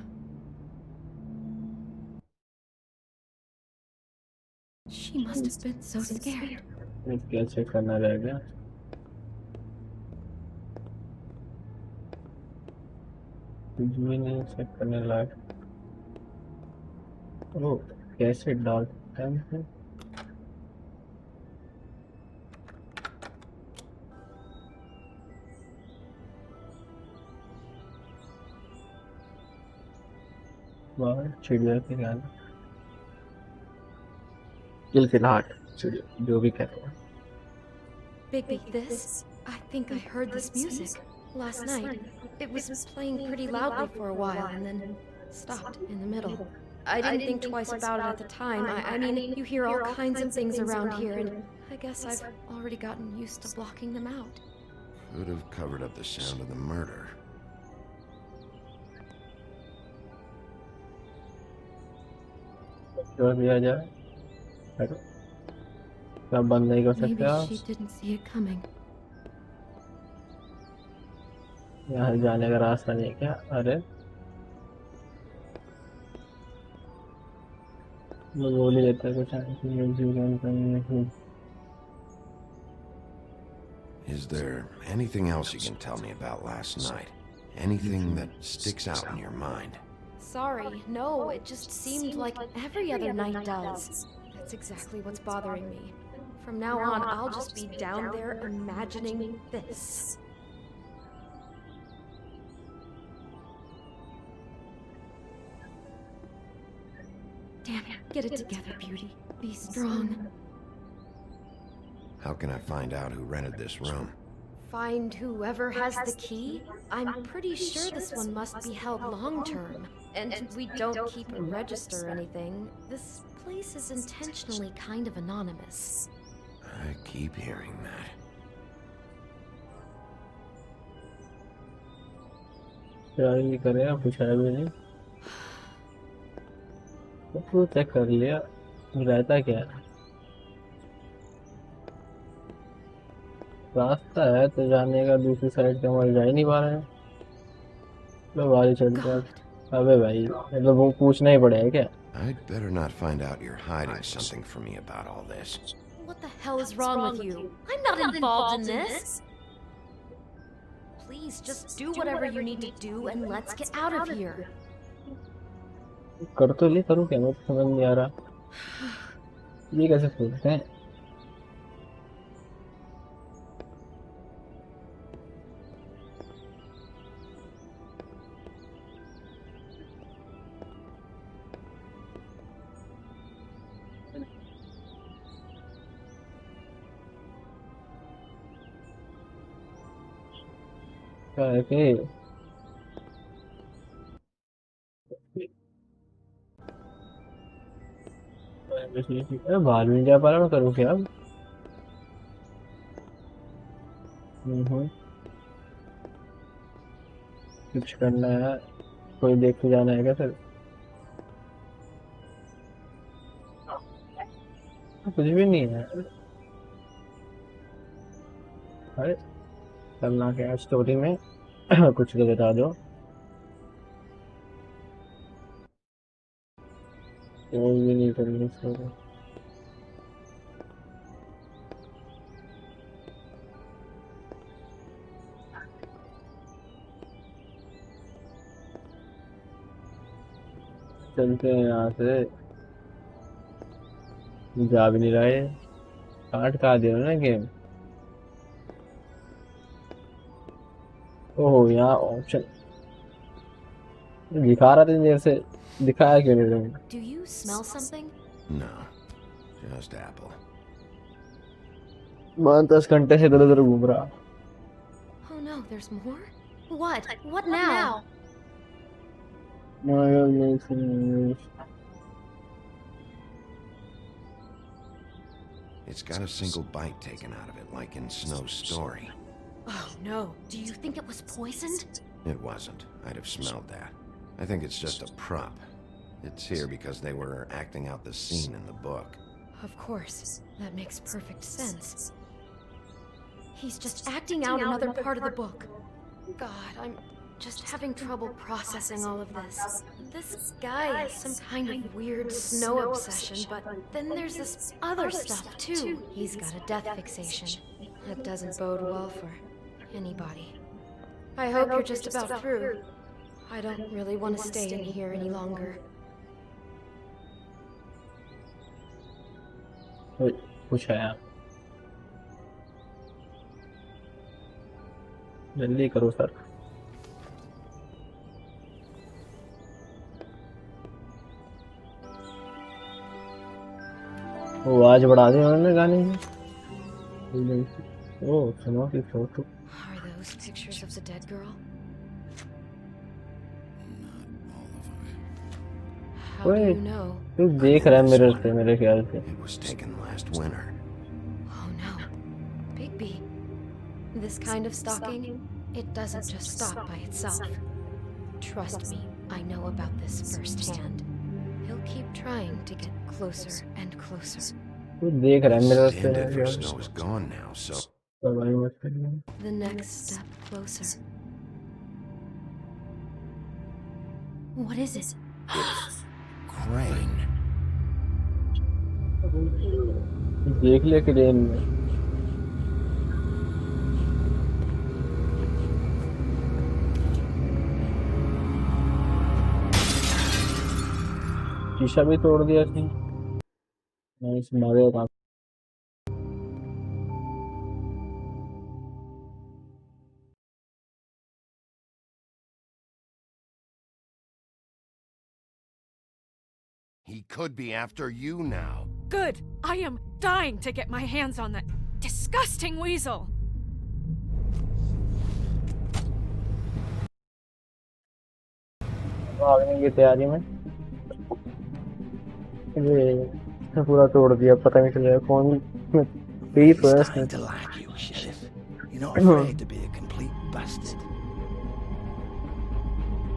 E: She must have been so scared.
A: क्या check करना रहेगा? कुछ भी नहीं check करने लायक। ओह, कैसे डालते हैं? बाहर चिड़िया के गाने किलकिलाहट चिड़िया जो भी कहते हैं।
E: Bigby, this? I think I heard this music last night. It was playing pretty loudly for a while and then stopped in the middle. I didn't think twice about it at the time. I mean, you hear all kinds of things around here, and I guess I've already gotten used to blocking them out.
B: Could have covered up the sound of the murder.
A: छोड़ दिया जाए, क्या बंद नहीं कर सकते
E: Maybe
A: आप?
E: she didn't see it coming.
A: यहाँ जाने का रास्ता नहीं है क्या? अरे मैं बोल ही देता कुछ नहीं।
B: Is there anything else you can tell me about last night? Anything that sticks out in your mind?
E: Sorry, no, it just seemed like every other night does. That's exactly what's bothering me. From now on, I'll just be down there imagining this. Damn it, get it together, Beauty. Be strong.
B: How can I find out who rented this room?
E: Find whoever has the key? I'm pretty sure this one must be held long-term. And we don't keep a register or anything. This place is intentionally kind of anonymous.
B: I keep hearing that.
A: क्या ही करें, आप कुछ है भी नहीं। तो check कर लिया, रहता क्या है? रास्ता है तो जाने का, दूसरी साइड का हमारे जा ही नहीं पा रहे हैं। लो बारी चढ़ते हैं। अबे भाई, मतलब वो पूछना ही पड़ेगा क्या?
B: I'd better not find out you're hiding something from me about all this.
E: What the hell is wrong with you? I'm not involved in this. Please, just do whatever you need to do and let's get out of here.
A: कर तो ले, करूँ क्या? मैं समझ नहीं आ रहा ये कैसे सोचते हैं। क्या है कि अरे बाहर भी नहीं जा पा रहा, मैं करूँ क्या अब? कुछ करना है, कोई देख के जाना है क्या सर? कुछ भी नहीं है। अरे करना क्या स्टोरी में कुछ तो बता दो। कोई भी नहीं करनी स्टोरी। चलते हैं यहाँ से, जा भी नहीं रहे। काट का दिया ना गेम। ओह यहाँ ऑप्शन दिखा रहा था देर से, दिखाया क्यों नहीं रहा?
E: Do you smell something?
B: No, just apple.
A: 10 घंटे से इधर उधर घूम रहा।
E: Oh no, there's more? What? What now?
B: It's got a single bite taken out of it, like in Snow's story.
E: Oh no, do you think it was poisoned?
B: It wasn't. I'd have smelled that. I think it's just a prop. It's here because they were acting out the scene in the book.
E: Of course, that makes perfect sense. He's just acting out another part of the book. God, I'm just having trouble processing all of this. This guy has some kind of weird snow obsession, but then there's this other stuff too. He's got a death fixation. That doesn't bode well for anybody. I hope you're just about through. I don't really want to stay in here any longer.
A: कुछ है यहाँ जल्दी करो sir वो आवाज बढ़ा दी उन्होंने गाने की ओ सुनो की photo
E: Are those pictures of the dead girl? How do you know?
A: तू देख रहा है मिरर से मेरे ख्याल से
B: It was taken last winter.
E: Oh no. Bigby. This kind of stalking, it doesn't just stop by itself. Trust me, I know about this firsthand. He'll keep trying to get closer and closer.
A: तू देख रहा है mirror
B: The
A: से
B: end of snow is gone now, so
E: The next step closer. What is it?
B: crane.
A: देख ले crane में शीशा भी तोड़ दिया थी नाइस मारे था
B: He could be after you now.
D: Good. I am dying to get my hands on that disgusting weasel.
A: भागने की तैयारी में ये पूरा तोड़ दिया पता नहीं चलेगा कौन पीस हुआ इसने
P: To like you, Sheriff. You're not afraid to be a complete bastard.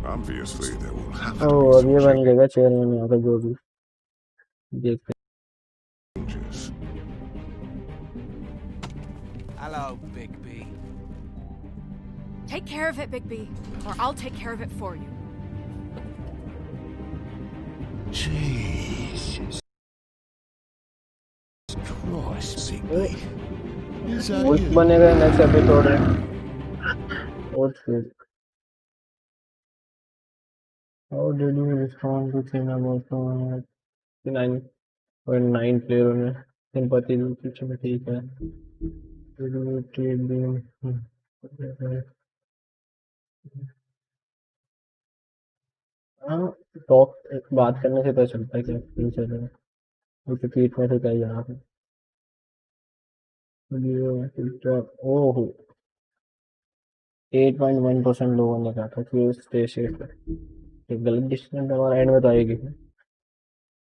I: Obviously, there will have
A: O
I: to
A: अब ये बन जाएगा चेयरमैन यहाँ का जो भी देखते
I: be changes.
F: Hello, Bigby.
D: Take care of it, Bigby, or I'll take care of it for you.
G: Jesus Christ, Bigby. Is that
A: वो
G: you?
A: बनेगा नेक्स्ट एपिसोड है और फिर How did you respond to thing about 9.9 player में sympathy पीछे में ठीक है Did you treat them हाँ टॉक बात करने से पता चलता है कि फील चल रहा है क्योंकि पीठ में से कहीं यहाँ पे ओह 8.1% लोगों ने कहा था कि स्टे सेफ है ये गलत डिसीजन हमारा एंड में तो आएगी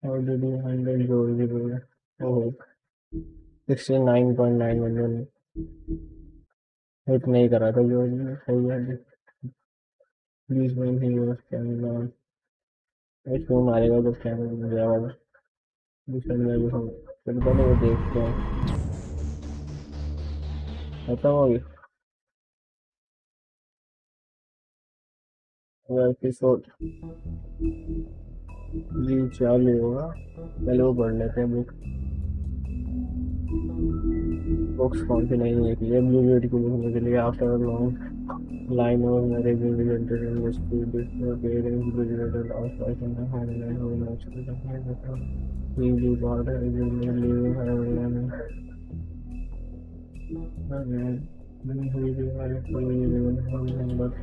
A: How did you handle Georgie Boy? Oh 69.9 million hit नहीं करा था जॉर्जी ने सही है please when he was camera इसको मारेगा तो कैमरा में जाएगा दूसरे में भी हम फिर पहले वो देखते हैं खत्म हो गई वो एपिसोड जी चालू होगा पहले वो पढ़ लेते हैं बुक्स कौन सी नहीं लिखी है ब्लू ब्यूटी को लिखने के लिए आफ्टर लॉन्ग लाइन और marriage resulted in the school before parents graduated out life in the homeland और natural he the bard is living her Then he realized he even holding but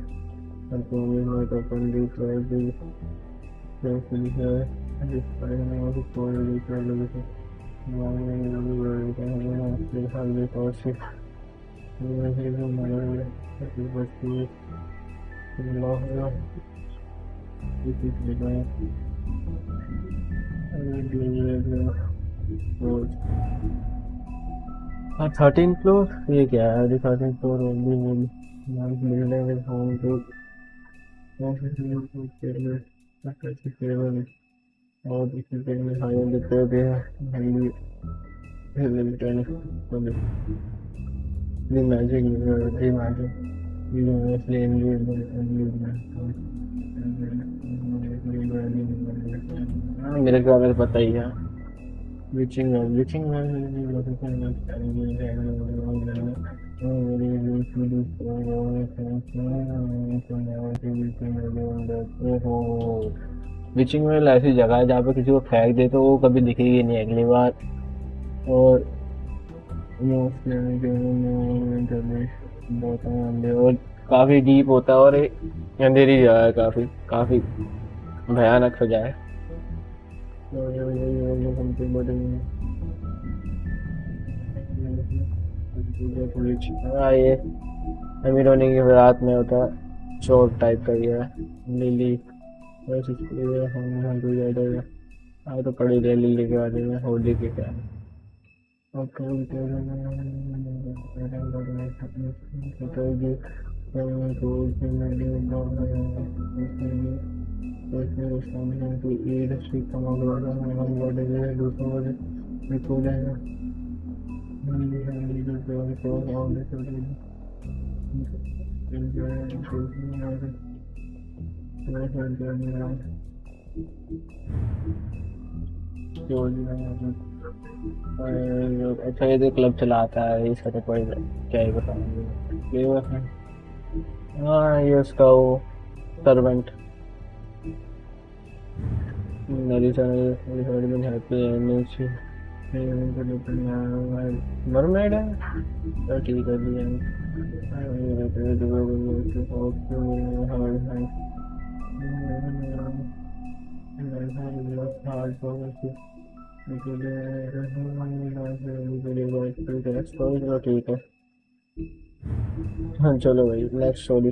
A: performing might open the try to carefully here and despite how the poor little living long and really worried and he has to have the caution even he is a mother that he was to love her it is the guy and he will 13th floor ये क्या है अभी 13th floor only one building is home to और इसी के में high देते हैं हिंदी मेरे को अगर पता ही है विचिंग विचिंग विचिंग वेल ऐसी जगह है जहाँ पे किसी को फेंक दे तो वो कभी दिखेगी नहीं अगली बार। और और काफी डीप होता है और अंधेरी जगह है, काफी काफी भयानक सजा है। ये अमीर होने की रात में होता है चोट टाइप का ये है लिली तो पड़ी रही लिली के बारे में होली के क्या अच्छा ये तो क्लब चलाता है इसका तो कोई क्या ही बताऊंगा। हाँ ये उसका वो सर्वेंट मरमेड है तो ठीक है चलो ठीक है। हाँ चलो भाई नेक्स्ट स्टोरी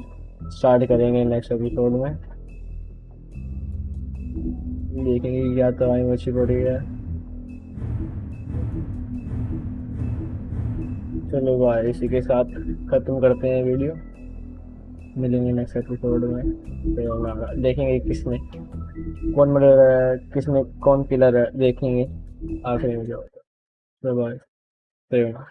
A: स्टार्ट करेंगे नेक्स्ट एपिसोड में, देखेंगे क्या तो आई मच्छी पड़ी है। चलो भाई इसी के साथ खत्म करते हैं वीडियो, मिलेंगे नेक्स्ट एपिसोड में। तो देखेंगे किसने कौन मर्डर है किसने कौन किलर है देखेंगे आखिरी में जो। बाय।